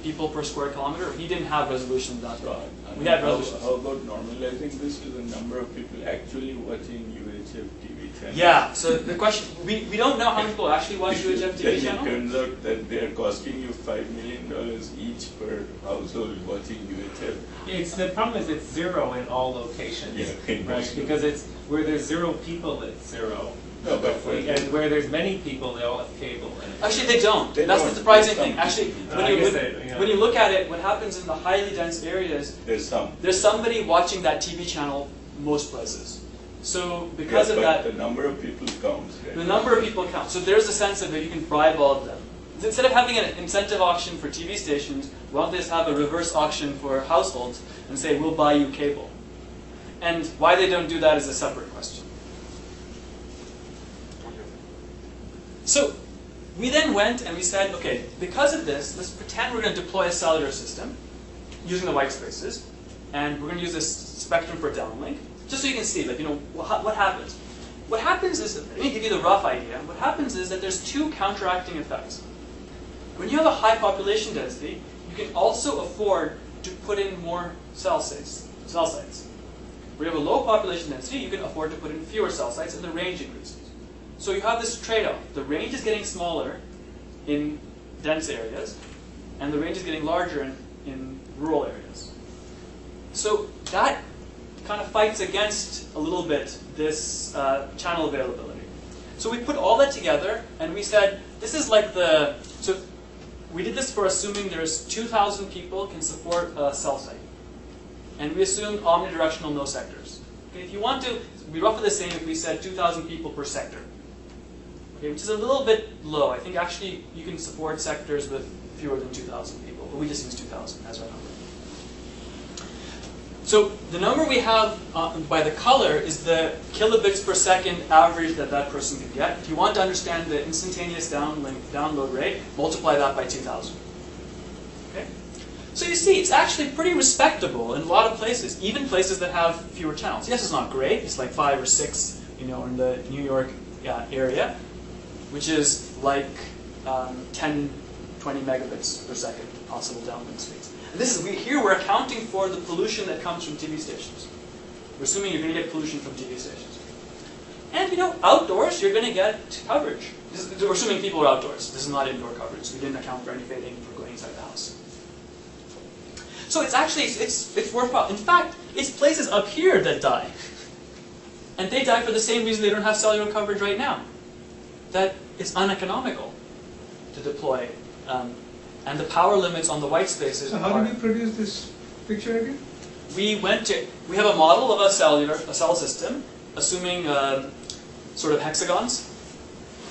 people per square kilometer, we didn't have resolution that big. We had resolution. How about normalizing this to the number of people actually watching UHF TV channels. Yeah, so the question, we don't know how many people actually watch UHF TV channel. It turns out that they are costing you $5 million each per household watching UHF. The problem is it's zero in all locations, Yeah, in right? most Because it's where there's 0 people, it's 0. No, but And where there's many people, they all have cable. Actually, they don't. They That's don't. the surprising There's thing. some. Actually, Yeah. when you look at it, what happens in the highly dense areas, there's some. there's somebody watching that TV channel most places. So because of but that, the number of people counts, right? the number of people counts. So there's a sense of that you can bribe all of them. Instead of having an incentive auction for TV stations, why don't they just have a reverse auction for households and say, we'll buy you cable? And why they don't do that is a separate question. So we then went and we said, okay, because of this, let's pretend we're going to deploy a cellular system using the white spaces, and we're going to use this spectrum for downlink, just so you can see, like, you know, what happens. What happens is, let me give you the rough idea. What happens is that there's two counteracting effects. When you have a high population density, you can also afford to put in more cell sites. When you have a low population density, you can afford to put in fewer cell sites, and the range increases. So you have this trade-off. The range is getting smaller in dense areas, and the range is getting larger in rural areas. So that kind of fights against a little bit this channel availability. So we put all that together, and we said, this is like the... So we did this for assuming there's 2,000 people can support a cell site. And we assumed omnidirectional, no sectors. Okay, if you want to, it'd be roughly the same if we said 2,000 people per sector. Okay, which is a little bit low. I think actually you can support sectors with fewer than 2,000 people, but we just use 2,000 as our number. So the number we have by the color is the kilobits per second average that that person can get. If you want to understand the instantaneous download rate, multiply that by 2,000. Okay? So you see, it's actually pretty respectable in a lot of places, even places that have fewer channels. Yes, it's not great. It's like 5 or 6, you know, in the New York area, which is like 10, 20 megabits per second possible downlink speeds. And this is, here we're accounting for the pollution that comes from TV stations. We're assuming you're going to get pollution from TV stations. And you know, outdoors you're going to get coverage. We're assuming people are outdoors. This is not indoor coverage. We didn't account for any fading for going inside the house. So it's actually, it's worthwhile. In fact, it's places up here that die. And they die for the same reason they don't have cellular coverage right now. That it's uneconomical to deploy. And the power limits on the white spaces. So how did you produce this picture again? We have a model of a cell system, assuming sort of hexagons,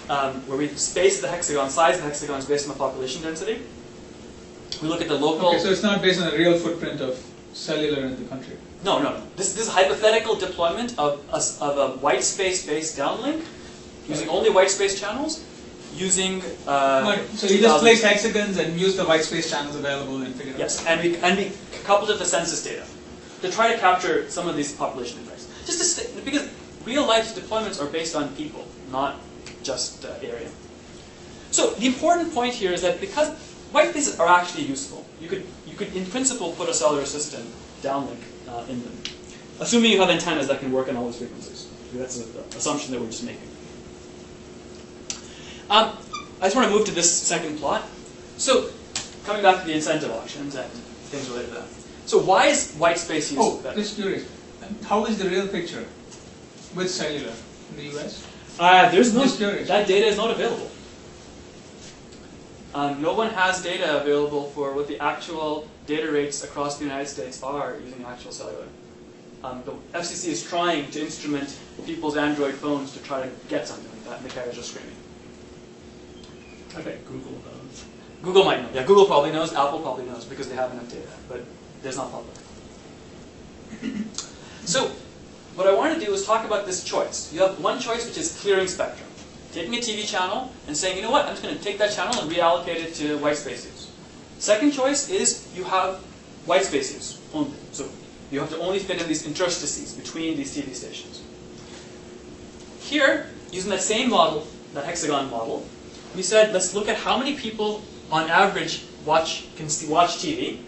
where we space the hexagons, size the hexagons based on the population density. We look at the local... Okay, so it's not based on the real footprint of cellular in the country? No. This is a hypothetical deployment of a white space-based downlink, using only white space channels, using... so you just place hexagons and use the white space channels available and figure it out? Yes, and we coupled it to census data to try to capture some of these population effects. Because real-life deployments are based on people, not just area. So the important point here is that because white spaces are actually useful, you could in principle put a cellular system downlink in them, assuming you have antennas that can work on all those frequencies. That's an assumption that we're just making. I just want to move to this second plot. So, coming back to the incentive auctions and things related to that. So why is white space useful? Oh, just curious. How is the real picture with cellular in the US? There's no, Just curious. that data is not available. No one has data available for what the actual data rates across the United States are using actual cellular. The FCC is trying to instrument people's Android phones to try to get something like that, and the carriers are screaming. I bet Google knows. Google might know. Yeah, Google probably knows. Apple probably knows because they have enough data, but there's not public. So, what I want to do is talk about this choice. You have one choice, which is clearing spectrum. Taking a TV channel and saying, you know what, I'm just going to take that channel and reallocate it to white space use. Second choice is you have white space use only. So you have to only fit in these interstices between these TV stations. Here, using that same model, that hexagon model, we said, let's look at how many people on average watch TV,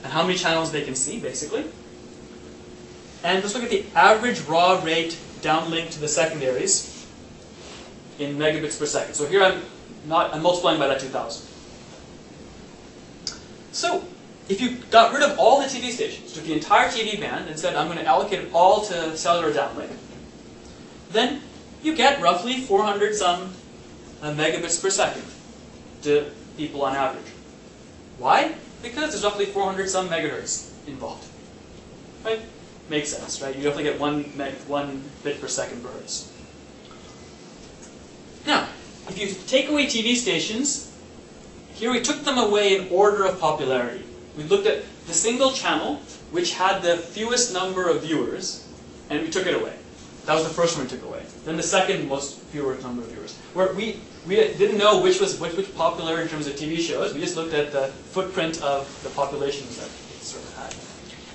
and how many channels they can see, basically. And let's look at the average raw rate downlink to the secondaries in megabits per second. So here I'm multiplying by that 2,000. So if you got rid of all the TV stations, took the entire TV band and said I'm going to allocate it all to cellular downlink, then you get roughly 400 some megabits per second to people on average. Why? Because there's roughly 400 some megahertz involved. Right? Makes sense, right? You roughly get 1 bit per second per hertz. Now, if you take away TV stations, here we took them away in order of popularity. We looked at the single channel, which had the fewest number of viewers, and we took it away. That was the first one we took away. Then the second most fewest number of viewers. Where we didn't know which was popular in terms of TV shows. We just looked at the footprint of the populations that it sort of had.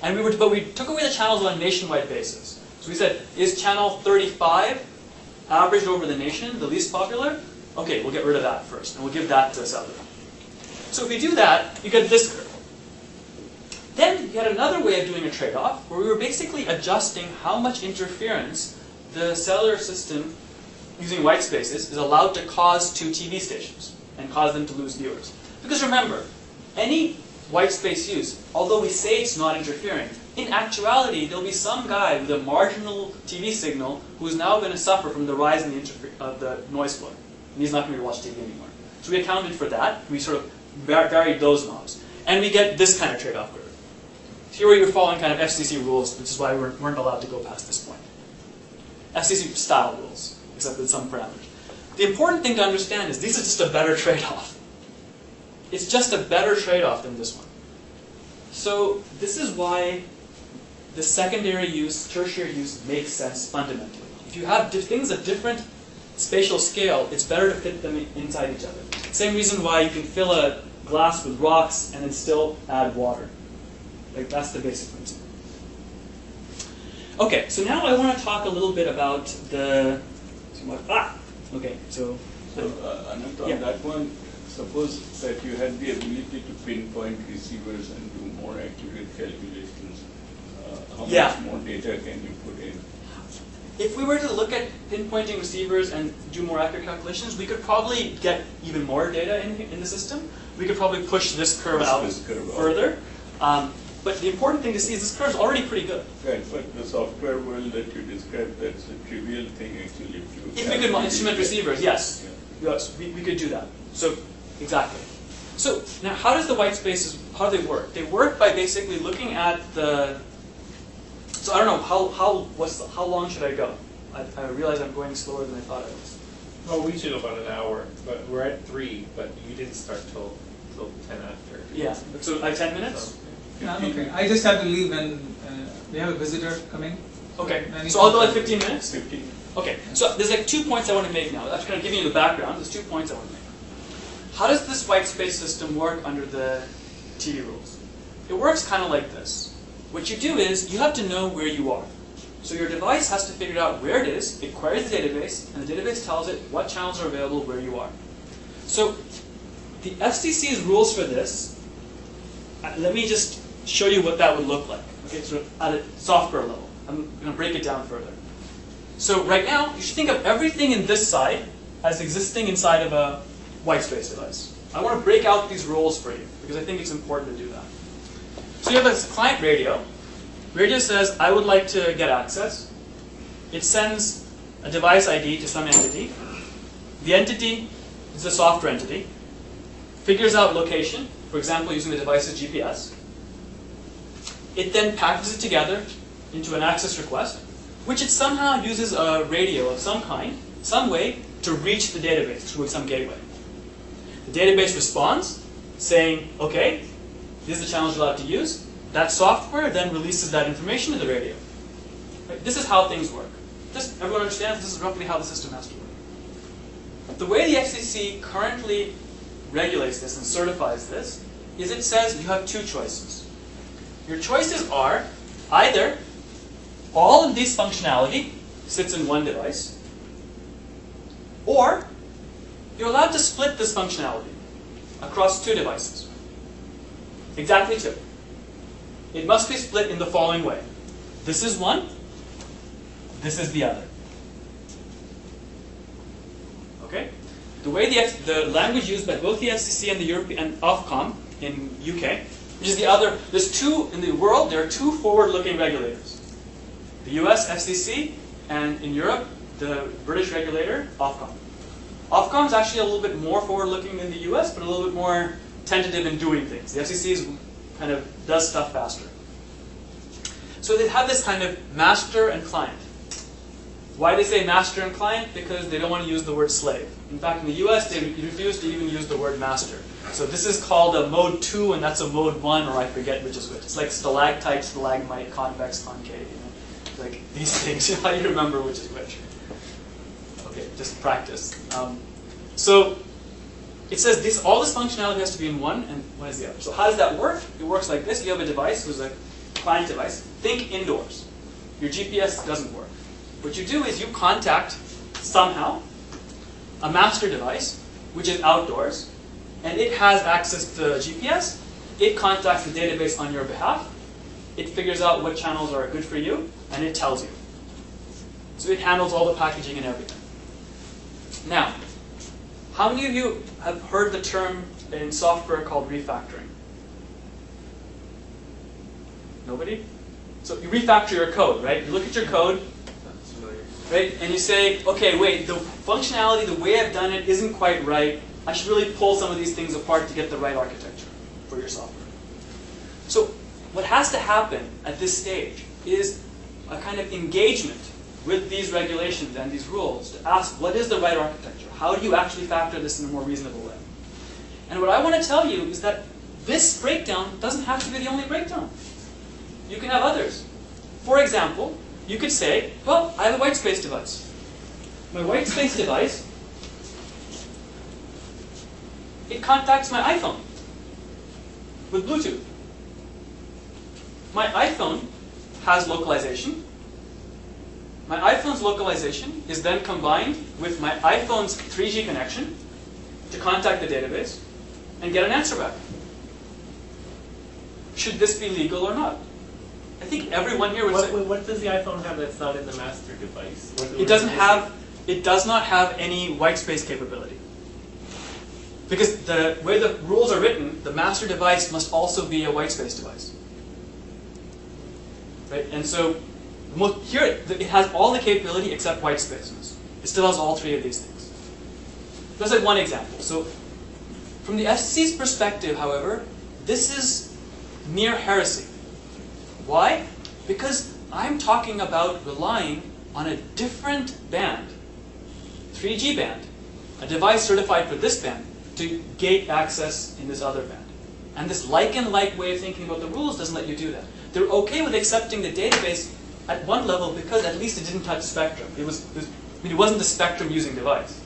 And but we took away the channels on a nationwide basis. So we said, is channel 35 averaged over the nation, the least popular? Okay, we'll get rid of that first, and we'll give that to cellular. So if you do that, you get this curve. Then you had another way of doing a trade-off, where we were basically adjusting how much interference the cellular system, using white spaces, is allowed to cause to TV stations, and cause them to lose viewers. Because remember, any white space use, although we say it's not interfering, in actuality, there'll be some guy with a marginal TV signal who's now going to suffer from the rise in the noise floor. And he's not going to be able to watch TV anymore. So we accounted for that. We sort of varied those knobs. And we get this kind of trade-off curve. Here we were following kind of FCC rules, which is why we weren't allowed to go past this point. FCC style rules, except with some parameters. The important thing to understand is this is just a better trade-off. It's just a better trade-off than this one. So this is why the secondary use, tertiary use makes sense fundamentally. If you have things of different spatial scale, it's better to fit them inside each other. Same reason why you can fill a glass with rocks and then still add water. Like, that's the basic principle. Okay, so now I want to talk a little bit about the... Okay, so... Anant, on that one, suppose that you had the ability to pinpoint receivers and do more accurate calculations. How much more data can you put in? If we were to look at pinpointing receivers and do more accurate calculations, we could probably get even more data in the system. We could probably push this curve out further. But the important thing to see is this curve is already pretty good. Right, but the software world that you described, that's a trivial thing actually. If we could instrument receivers, yes. Yeah. Yes, we could do that. So, exactly. So, now how does the white spaces, how do they work? They work by basically looking at the... So I don't know, how long should I go? I realize I'm going slower than I thought I was. Well, we should about an hour, but we're at 3, but you didn't start till 10 after. Yeah, so I have 10 minutes? So, Yeah, okay. I just have to leave when we have a visitor coming. Okay, so I'll go like 15 minutes? 15. Okay, so there's like 2 points I want to make now. That's kind of giving you the background. There's 2 points I want to make. How does this white space system work under the TV rules? It works kind of like this. What you do is, you have to know where you are. So your device has to figure out where it is, it queries the database, and the database tells it what channels are available where you are. So the FCC's rules for this, let me just show you what that would look like. Okay, so at a software level. I'm going to break it down further. So right now, you should think of everything in this side as existing inside of a white space device. I want to break out these rules for you, because I think it's important to do that. So you have this client radio. Radio says, I would like to get access. It sends a device ID to some entity. The entity is a software entity. Figures out location, for example, using the device's GPS. It then packages it together into an access request, which it somehow uses a radio of some kind, some way, to reach the database through some gateway. The database responds, saying, okay, these are the channels you're allowed to use. That software then releases that information to the radio. Right? This is how things work. Just everyone understands this is roughly how the system has to work. The way the FCC currently regulates this and certifies this is it says you have 2 choices. Your choices are either all of this functionality sits in one device, or you're allowed to split this functionality across 2 devices. Exactly 2. It must be split in the following way. This is one, this is the other. Okay? The way the language used by both the FCC and the European Ofcom in UK, which is the other, there's two in the world, there are two forward-looking regulators. The US FCC, and in Europe, the British regulator, Ofcom. Ofcom is actually a little bit more forward-looking than the US, but a little bit more tentative in doing things. The FCC kind of does stuff faster. So they have this kind of master and client. Why do they say master and client? Because they don't want to use the word slave. In fact, in the US, they refuse to even use the word master. So this is called a mode 2, and that's a mode 1, or I forget which is which. It's like stalactite, stalagmite, convex, concave. It's like these things. How do you remember which is which? Okay, just practice. So it says all this functionality has to be in one, and one is the other. So how does that work? It works like this. You have a device, which is a client device. Think indoors. Your GPS doesn't work. What you do is you contact, somehow, a master device, which is outdoors, and it has access to GPS. It contacts the database on your behalf. It figures out what channels are good for you, and it tells you. So it handles all the packaging and everything. Now, how many of you have heard the term in software called refactoring? Nobody? So you refactor your code, right? You look at your code, right? And you say, okay, wait, the functionality, the way I've done it isn't quite right. I should really pull some of these things apart to get the right architecture for your software. So what has to happen at this stage is a kind of engagement with these regulations and these rules to ask, what is the right architecture? How do you actually factor this in a more reasonable way? And what I want to tell you is that this breakdown doesn't have to be the only breakdown. You can have others. For example, you could say, well, I have a Whitespace device. My Whitespace device, it contacts my iPhone with Bluetooth. My iPhone has localization. My iPhone's localization is then combined with my iPhone's 3G connection to contact the database and get an answer back. Should this be legal or not? I think everyone here would say... What does the iPhone have that's not in the master device? It does not have any whitespace capability. Because the way the rules are written, the master device must also be a whitespace device. Right? And so here it has all the capability except whitespaces. It still has all three of these things. That's like one example. So from the FCC's perspective, however, this is near heresy. Why? Because I'm talking about relying on a different band, 3G band, a device certified for this band, to gate access in this other band. And this Lichen-like way of thinking about the rules doesn't let you do that. They're okay with accepting the database at one level because at least it didn't touch spectrum. It wasn't the spectrum using device.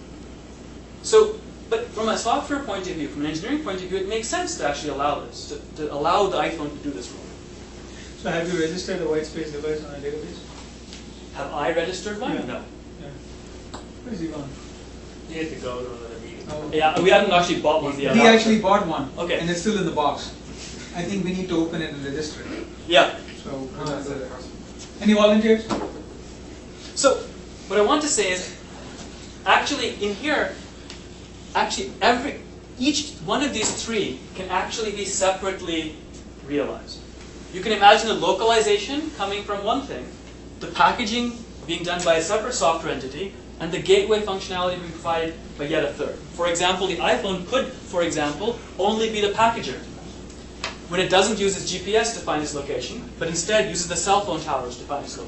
So, but from a software point of view, from an engineering point of view, it makes sense to actually allow this, to allow the iPhone to do this rule. So have you registered a Whitespace device on a database? Have I registered one? Yeah. No. Yeah. Where's he gone? You had to go to another meeting. Oh. Yeah, we haven't actually bought one yet. He actually bought one. Okay. And it's still in the box. I think we need to open it and register it. Yeah. So, any volunteers? So, what I want to say is, actually in here, each one of these three can actually be separately realized. You can imagine the localization coming from one thing, the packaging being done by a separate software entity, and the gateway functionality being provided by yet a third. For example, the iPhone could, for example, only be the packager when it doesn't use its GPS to find its location, but instead uses the cell phone towers to find its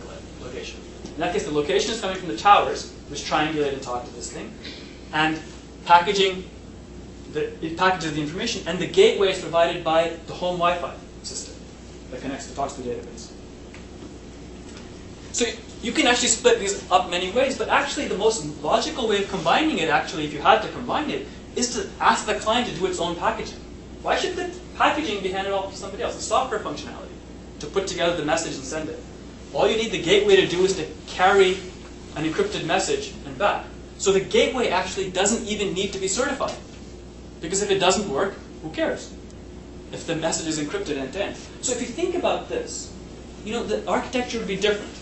location. In that case, the location is coming from the towers, which triangulate and talk to this thing, and it packages the information, and the gateway is provided by the home Wi-Fi system that talks to the database. So you can actually split these up many ways, but actually the most logical way of combining it, actually, if you had to combine it, is to ask the client to do its own packaging. Why should the packaging be handed off to somebody else? The software functionality to put together the message and send it. All you need the gateway to do is to carry an encrypted message and back. So the gateway actually doesn't even need to be certified. Because if it doesn't work, who cares? If the message is encrypted end-to-end. So if you think about this, the architecture would be different.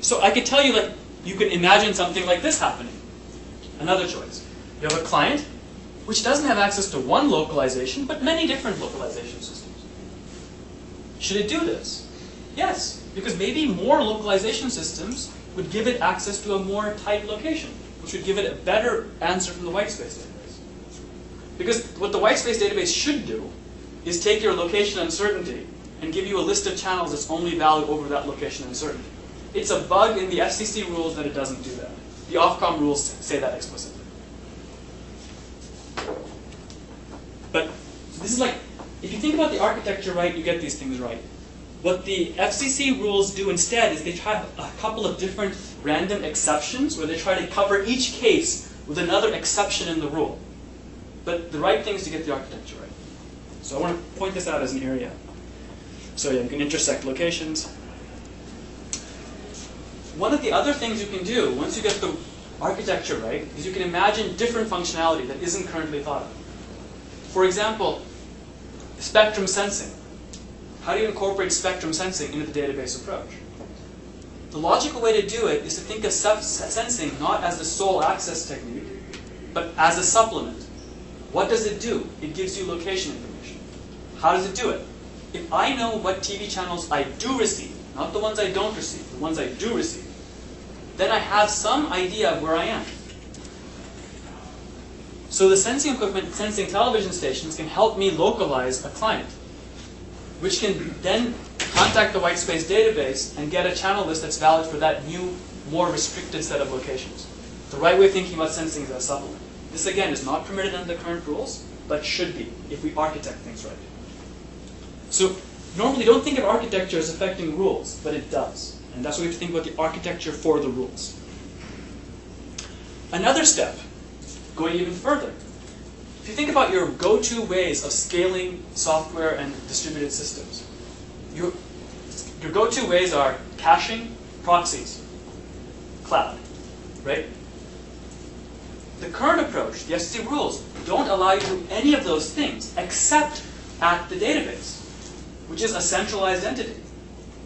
So I could tell you, you can imagine something like this happening. Another choice. You have a client which doesn't have access to one localization, but many different localization systems. Should it do this? Yes, because maybe more localization systems would give it access to a more tight location, which would give it a better answer from the whitespace database. Because what the whitespace database should do is take your location uncertainty and give you a list of channels that's only valid over that location uncertainty. It's a bug in the FCC rules that it doesn't do that. The Ofcom rules say that explicitly. But this is like, if you think about the architecture right, you get these things right. What the FCC rules do instead is they try a couple of different random exceptions where they try to cover each case with another exception in the rule. But the right thing is to get the architecture right. So I want to point this out as an area. So yeah, you can intersect locations. One of the other things you can do once you get the architecture right is you can imagine different functionality that isn't currently thought of. For example, spectrum sensing. How do you incorporate spectrum sensing into the database approach? The logical way to do it is to think of sensing not as the sole access technique, but as a supplement. What does it do? It gives you location information. How does it do it? If I know what TV channels I do receive, not the ones I don't receive, the ones I do receive, then I have some idea of where I am. So the sensing equipment, sensing television stations, can help me localize a client, which can then contact the whitespace database and get a channel list that's valid for that new, more restricted set of locations. The right way of thinking about sensing is as a supplement. This, again, is not permitted under the current rules, but should be if we architect things right. So normally don't think of architecture as affecting rules, but it does. And that's why we have to think about the architecture for the rules. Another step, going even further. If you think about your go-to ways of scaling software and distributed systems, your go-to ways are caching, proxies, cloud, right? The current approach, the FCC rules, don't allow you to do any of those things except at the database, which is a centralized entity.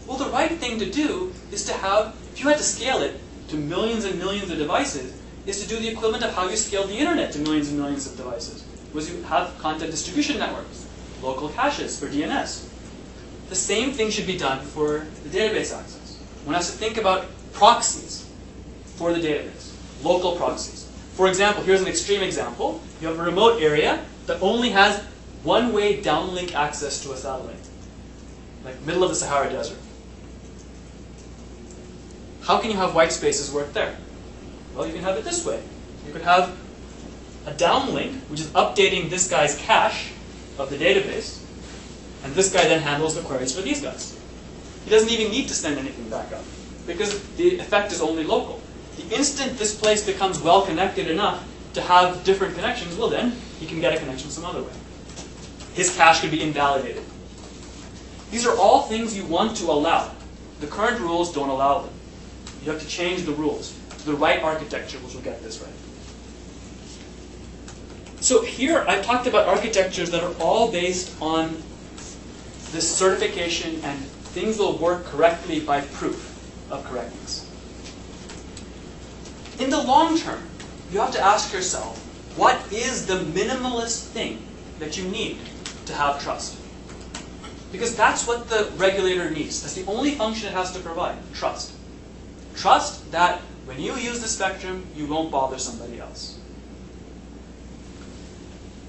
Well, the right thing to do is to have, if you had to scale it to millions and millions of devices, is to do the equivalent of how you scale the internet to millions and millions of devices. Was you have content distribution networks, local caches for DNS. The same thing should be done for the database access. One has to think about proxies for the database, local proxies. For example, here's an extreme example. You have a remote area that only has one-way downlink access to a satellite, like middle of the Sahara Desert. How can you have white spaces work there? Well, you can have it this way. You could have a downlink, which is updating this guy's cache of the database, and this guy then handles the queries for these guys. He doesn't even need to send anything back up, because the effect is only local. The instant this place becomes well connected enough to have different connections, well then, he can get a connection some other way. His cache could be invalidated. These are all things you want to allow. The current rules don't allow them. You have to change the rules to the right architecture, which will get this right. So here, I've talked about architectures that are all based on this certification and things will work correctly by proof of correctness. In the long term, you have to ask yourself, what is the minimalist thing that you need to have trust? Because that's what the regulator needs. That's the only function it has to provide, trust. Trust that when you use the spectrum, you won't bother somebody else.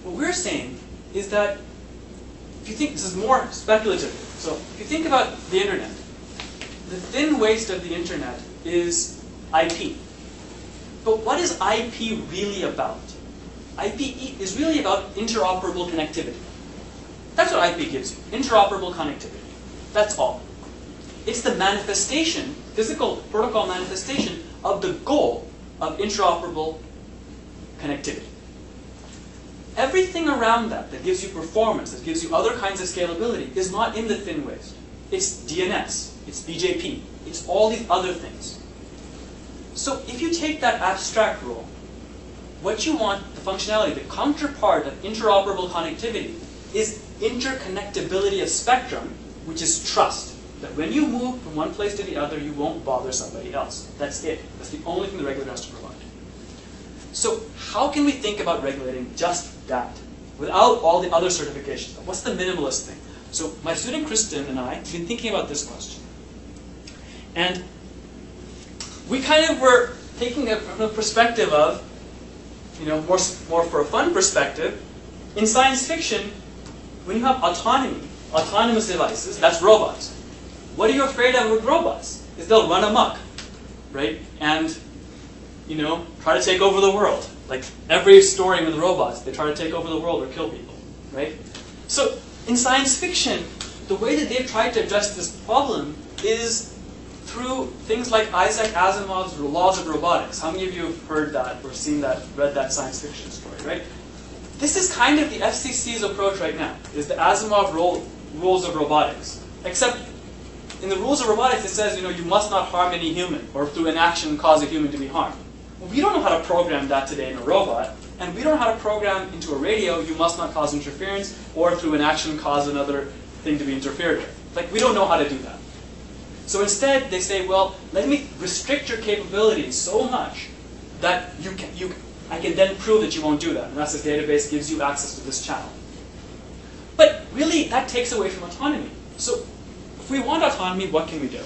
What we're saying is that, if you think, this is more speculative, so if you think about the internet, the thin waist of the internet is IP. But what is IP really about? IP is really about interoperable connectivity. That's what IP gives you, interoperable connectivity. That's all. It's the manifestation, physical protocol manifestation of the goal of interoperable connectivity. Everything around that gives you performance, that gives you other kinds of scalability, is not in the thin waist. It's DNS, it's BJP, it's all these other things. So if you take that abstract rule, what you want, the functionality, the counterpart of interoperable connectivity is interconnectability of spectrum, which is trust. That when you move from one place to the other, you won't bother somebody else. That's it. That's the only thing the regulator has to provide. So how can we think about regulating just that without all the other certifications? What's the minimalist thing? So my student Kristen and I have been thinking about this question. And we kind of were taking it from a perspective of, more for a fun perspective. In science fiction, when you have autonomy, autonomous devices, that's robots. What are you afraid of with robots? Is they'll run amok, right? And, try to take over the world. Like every story with robots, they try to take over the world or kill people, right? So in science fiction, the way that they've tried to address this problem is through things like Isaac Asimov's Laws of Robotics. How many of you have heard that or seen that, read that science fiction story, right? This is kind of the FCC's approach right now, is the Asimov rules of robotics. Except in the rules of robotics, it says, you must not harm any human, or through inaction cause a human to be harmed. Well, we don't know how to program that today in a robot, and we don't know how to program into a radio, you must not cause interference, or through inaction cause another thing to be interfered with. Like, we don't know how to do that. So instead, they say, well, let me restrict your capabilities so much that I can then prove that you won't do that. And thus, this database gives you access to this channel. But really, that takes away from autonomy. So if we want autonomy, what can we do?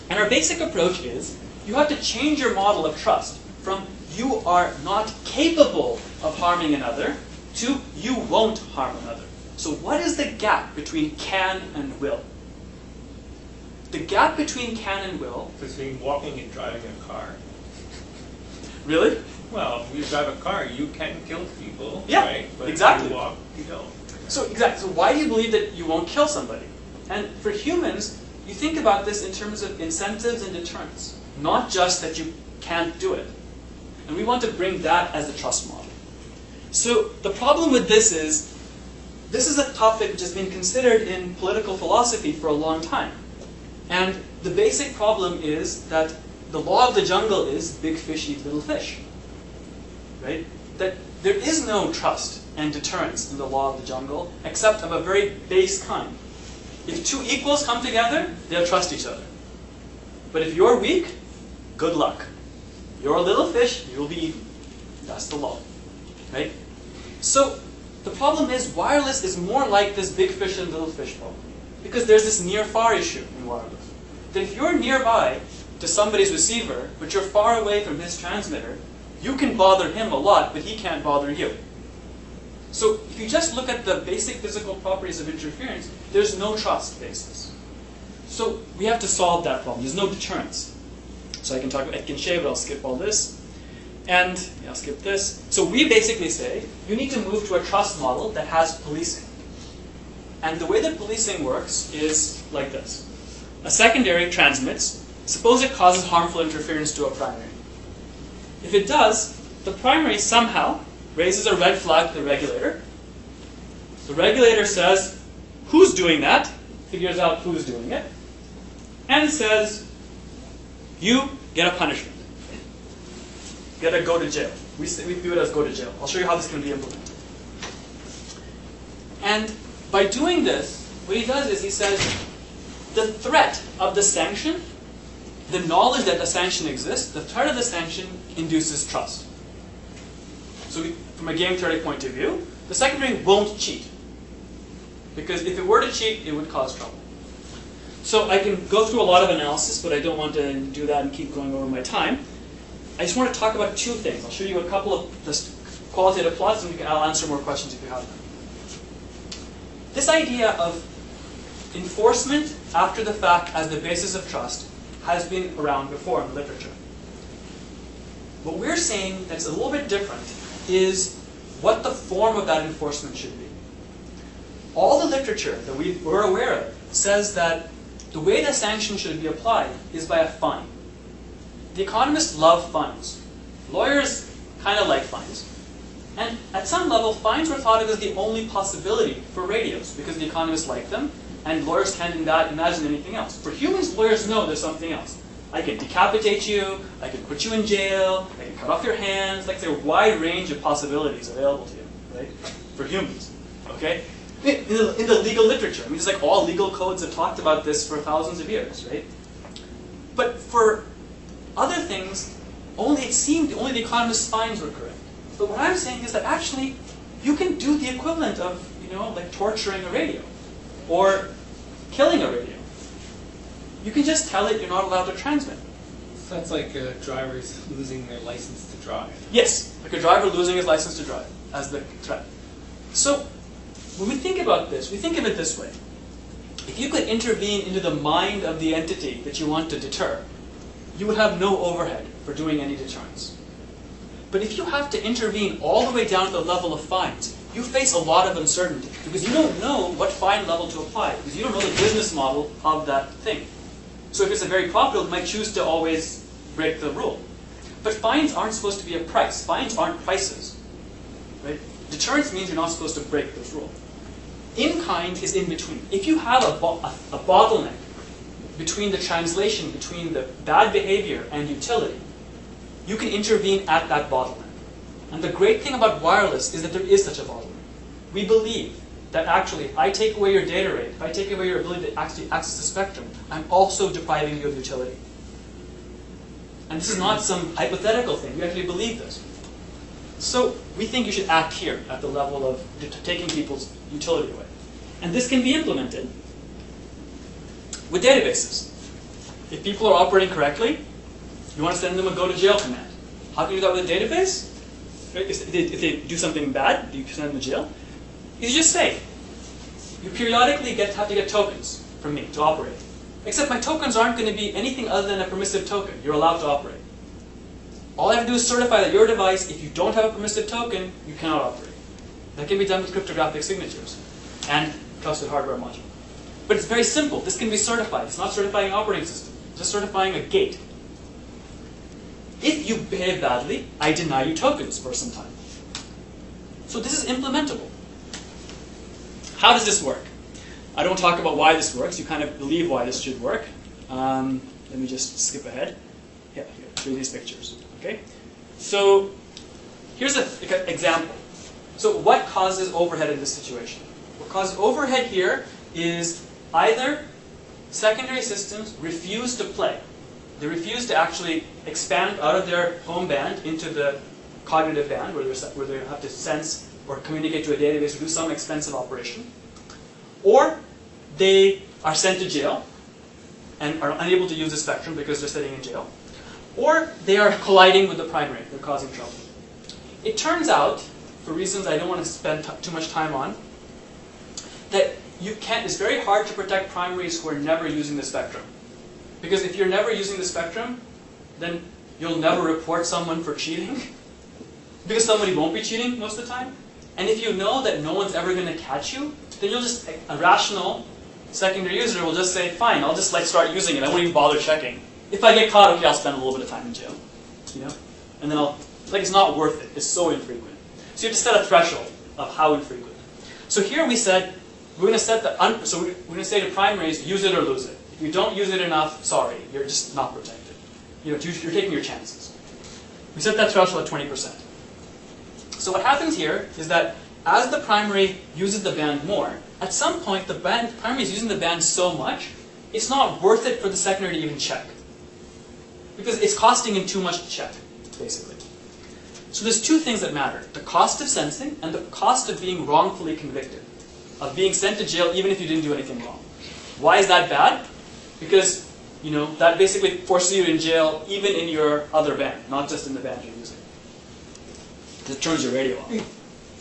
And our basic approach is, you have to change your model of trust from you are not capable of harming another to you won't harm another. So what is the gap between can and will? The gap between can and will... Between walking and driving a car. Really? Well, when you drive a car, you can kill people, yeah, right? But exactly. If you walk, you don't. So why do you believe that you won't kill somebody? And for humans, you think about this in terms of incentives and deterrence. Not just that you can't do it. And we want to bring that as the trust model. So the problem with this is a topic which has been considered in political philosophy for a long time. And the basic problem is that the law of the jungle is big fish eat little fish. Right? That there is no trust and deterrence in the law of the jungle except of a very base kind. If two equals come together, they'll trust each other. But if you're weak, good luck. You're a little fish, you'll be eaten. That's the law. Right? So the problem is wireless is more like this big fish and little fish problem. Because there's this near-far issue in wireless. That if you're nearby to somebody's receiver, but you're far away from his transmitter, you can bother him a lot, but he can't bother you. So if you just look at the basic physical properties of interference, there's no trust basis. So we have to solve that problem. There's no deterrence. So I can talk about Lichen, but I'll skip all this. And I'll skip this. So we basically say, you need to move to a trust model that has policing. And the way that policing works is like this. A secondary transmits. Suppose it causes harmful interference to a primary. If it does, the primary somehow raises a red flag to the regulator. The regulator says, who's doing that? Figures out who's doing it. And says, you get a punishment. Get a go to jail. We view it as go to jail. I'll show you how this can be implemented. And by doing this, what he does is he says, the threat of the sanction, the knowledge that the sanction exists, the threat of the sanction induces trust. So from a game theory point of view, the secondary won't cheat. Because if it were to cheat, it would cause trouble. So I can go through a lot of analysis, but I don't want to do that and keep going over my time. I just want to talk about two things. I'll show you a couple of just qualitative plots, and I'll answer more questions if you have them. This idea of enforcement after the fact as the basis of trust has been around before in literature. What we're saying that's a little bit different is what the form of that enforcement should be. All the literature that we're aware of says that the way the sanction should be applied is by a fine. The economists love fines. Lawyers kind of like fines. And at some level, fines were thought of as the only possibility for radios because the economists like them, and lawyers can't imagine anything else. For humans, lawyers know there's something else. I can decapitate you, I can put you in jail, I can cut off your hands. Like, there's a wide range of possibilities available to you, right? For humans, okay? In the legal literature, I mean, it's like all legal codes have talked about this for thousands of years, right? But for other things, only the economists' spines were correct. But what I'm saying is that actually, you can do the equivalent of, like torturing a radio, or killing a radio. You can just tell it you're not allowed to transmit. So that's like drivers losing their license to drive. Yes, like a driver losing his license to drive as the threat. So, when we think about this, we think of it this way. If you could intervene into the mind of the entity that you want to deter, you would have no overhead for doing any deterrence. But if you have to intervene all the way down to the level of fines, you face a lot of uncertainty because you don't know what fine level to apply because you don't know the business model of that thing. So if it's a very profitable, you might choose to always break the rule. But fines aren't supposed to be a price. Fines aren't prices. Right? Deterrence means you're not supposed to break this rule. In-kind is in between. If you have a bottleneck between the translation, between the bad behavior and utility, you can intervene at that bottleneck. And the great thing about wireless is that there is such a bottleneck. We believe that actually, if I take away your data rate, if I take away your ability to actually access the spectrum, I'm also depriving you of utility. And this is not some hypothetical thing. We actually believe this. So we think you should act here at the level of taking people's utility away. And this can be implemented with databases. If people are operating correctly, you want to send them a go to jail command. How can you do that with a database? Right? If they do something bad, you send them to jail. You just say, you periodically have to get tokens from me to operate. Except my tokens aren't going to be anything other than a permissive token. You're allowed to operate. All I have to do is certify that your device, if you don't have a permissive token, you cannot operate. That can be done with cryptographic signatures and trusted hardware module. But it's very simple. This can be certified. It's not certifying an operating system. It's just certifying a gate. If you behave badly, I deny you tokens for some time. So this is implementable. How does this work? I don't talk about why this works. You kind of believe why this should work. Let me just skip ahead. Yeah, here, show you these pictures. Okay? So here's an example. So what causes overhead in this situation? What causes overhead here is either secondary systems refuse to play. They refuse to actually expand out of their home band into the cognitive band where they have to sense or communicate to a database or do some expensive operation. Or they are sent to jail and are unable to use the spectrum because they're sitting in jail. Or they are colliding with the primary. They're causing trouble. It turns out, for reasons I don't want to spend too much time on, that it's very hard to protect primaries who are never using the spectrum. Because if you're never using the spectrum, then you'll never report someone for cheating. Because somebody won't be cheating most of the time. And if you know that no one's ever going to catch you, then you'll just, a rational secondary user will just say, fine, I'll just start using it. I won't even bother checking. If I get caught, okay, I'll spend a little bit of time in jail. And then it's not worth it. It's so infrequent. So you have to set a threshold of how infrequent. So here we said, we're going to we're going to say to primaries, use it or lose it. If you don't use it enough, sorry, you're just not protected. You're taking your chances. We set that threshold at 20%. So what happens here is that as the primary uses the band more, at some point the primary is using the band so much, it's not worth it for the secondary to even check. Because it's costing him too much to check, basically. So there's two things that matter. The cost of sensing and the cost of being wrongfully convicted. Of being sent to jail even if you didn't do anything wrong. Why is that bad? Because that basically forces you in jail even in your other band, not just in the band you're using. It turns your radio off. Hey,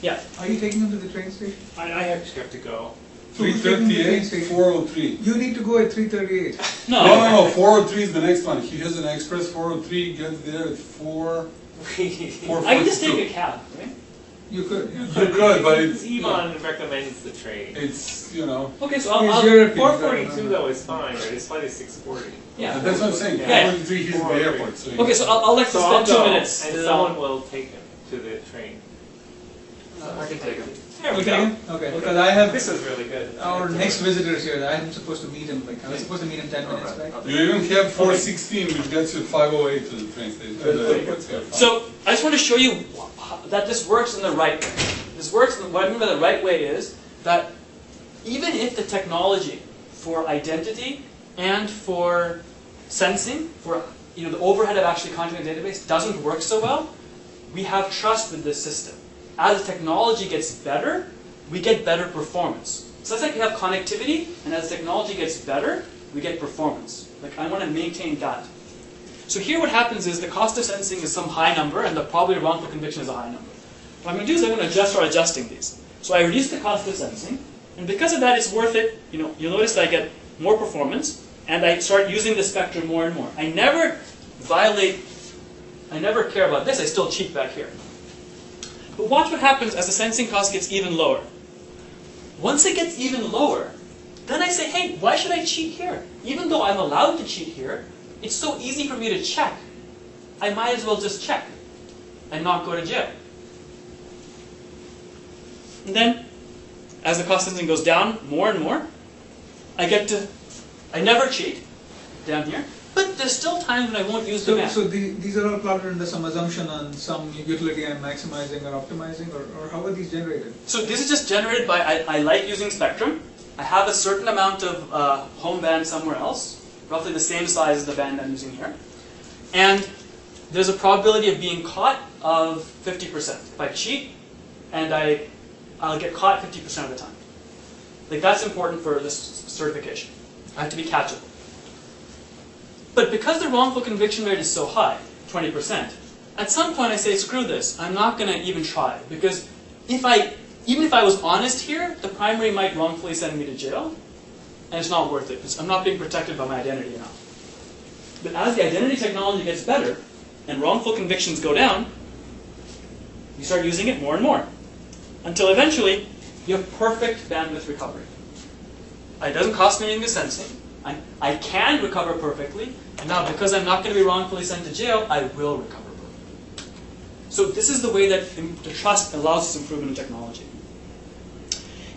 yeah. are you taking them to the train station? I actually have to go. 338, 403. You need to go at 3:38. No, 403 is the next one. He has an express 403, gets there at 4. I can just take a cab, right? You could. Yeah. You could, but it's Ivan recommends the train. It's Okay, so He's I'll 442 though is fine, right? His flight is 6:40. yeah. That's what I'm saying. Yeah. 403, he's at the airport. So Okay, so I'll let you So I'll spend 2 go, minutes. and someone will take him to the train. I can take him. There we You go. take him? Okay, because I have This was really good. our next visitor is here. I'm supposed to meet him. I was supposed to meet him 10 minutes back. You even have 416, which gets you 508 to the train station. So I just want to show you that this works in the right way. This works. What I mean by the right way is that even if the technology for identity and for sensing, for the overhead of actually contacting a database doesn't work so well, we have trust with this system. As the technology gets better, we get better performance. So it's like we have connectivity, and as the technology gets better, we get performance. Like I want to maintain that. So here what happens is the cost of sensing is some high number, and the probability of wrongful conviction is a high number. What I'm going to do is I'm going to start adjusting these. So I reduce the cost of sensing, and because of that, it's worth it. You'll notice that I get more performance, and I start using the spectrum more and more. I never care about this. I still cheat back here. But watch what happens as the sensing cost gets even lower. Once it gets even lower, then I say, hey, why should I cheat here? Even though I'm allowed to cheat here, it's so easy for me to check. I might as well just check and not go to jail. And then, as the cost sensing goes down more and more, I never cheat down here, but there's still times when I won't use the map. So these are all plotted under some assumption on some utility I'm maximizing or optimizing, or how are these generated? So this is just generated by, I like using spectrum. I have a certain amount of home band somewhere else, roughly the same size as the band I'm using here. And there's a probability of being caught of 50%. If I cheat, and I'll get caught 50% of the time. Like that's important for this certification. I have to be catchable. But because the wrongful conviction rate is so high, 20%, at some point I say, screw this, I'm not going to even try. Because even if I was honest here, the primary might wrongfully send me to jail, and it's not worth it, because I'm not being protected by my identity enough. But as the identity technology gets better, and wrongful convictions go down, you start using it more and more. Until eventually, you have perfect bandwidth recovery. It doesn't cost me anything to sensing. I can recover perfectly, and now because I'm not going to be wrongfully sent to jail, I will recover perfectly. So this is the way that the trust allows us improvement in technology.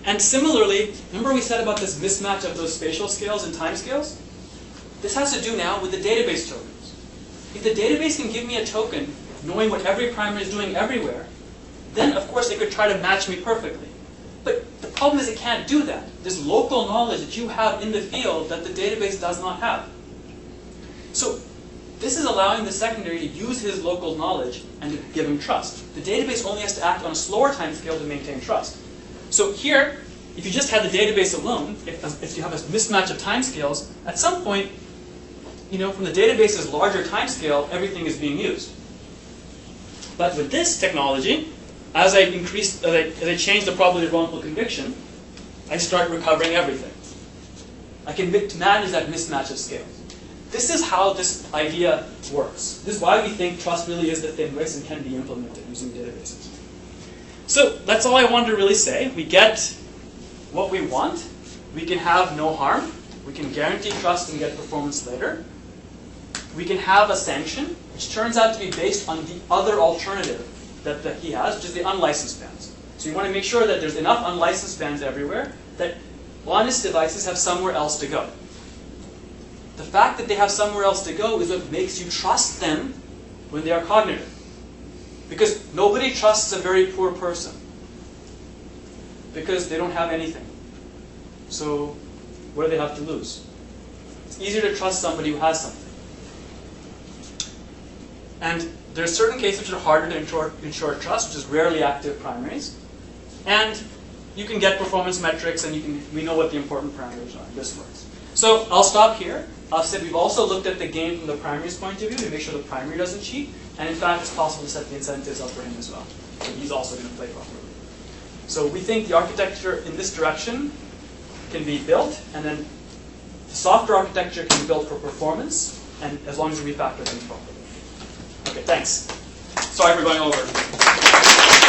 And similarly, remember we said about this mismatch of those spatial scales and time scales? This has to do now with the database tokens. If the database can give me a token knowing what every primary is doing everywhere, then of course it could try to match me perfectly. But the problem is it can't do that. There's local knowledge that you have in the field that the database does not have. So this is allowing the secondary to use his local knowledge and to give him trust. The database only has to act on a slower time scale to maintain trust. So here, if you just had the database alone, if you have a mismatch of time scales, at some point, from the database's larger time scale, everything is being used. But with this technology, as I change the probability of wrongful conviction, I start recovering everything. I can manage that mismatch of scales. This is how this idea works. This is why we think trust really is the thin race and can be implemented using databases. So that's all I wanted to really say. We get what we want. We can have no harm. We can guarantee trust and get performance later. We can have a sanction, which turns out to be based on the other alternative that he has, which is the unlicensed bands. So you want to make sure that there's enough unlicensed bands everywhere that honest devices have somewhere else to go. The fact that they have somewhere else to go is what makes you trust them when they are cognitive. Because nobody trusts a very poor person. Because they don't have anything. So what do they have to lose? It's easier to trust somebody who has something. And there are certain cases which are harder to ensure trust, which is rarely active primaries. And you can get performance metrics, and we know what the important parameters are. This works. So I'll stop here. I've said we've also looked at the game from the primary's point of view to make sure the primary doesn't cheat. And in fact, it's possible to set the incentives up for him as well. So he's also going to play properly. So we think the architecture in this direction can be built, and then the software architecture can be built for performance, and as long as you refactor things properly. Okay, thanks. Sorry for going over.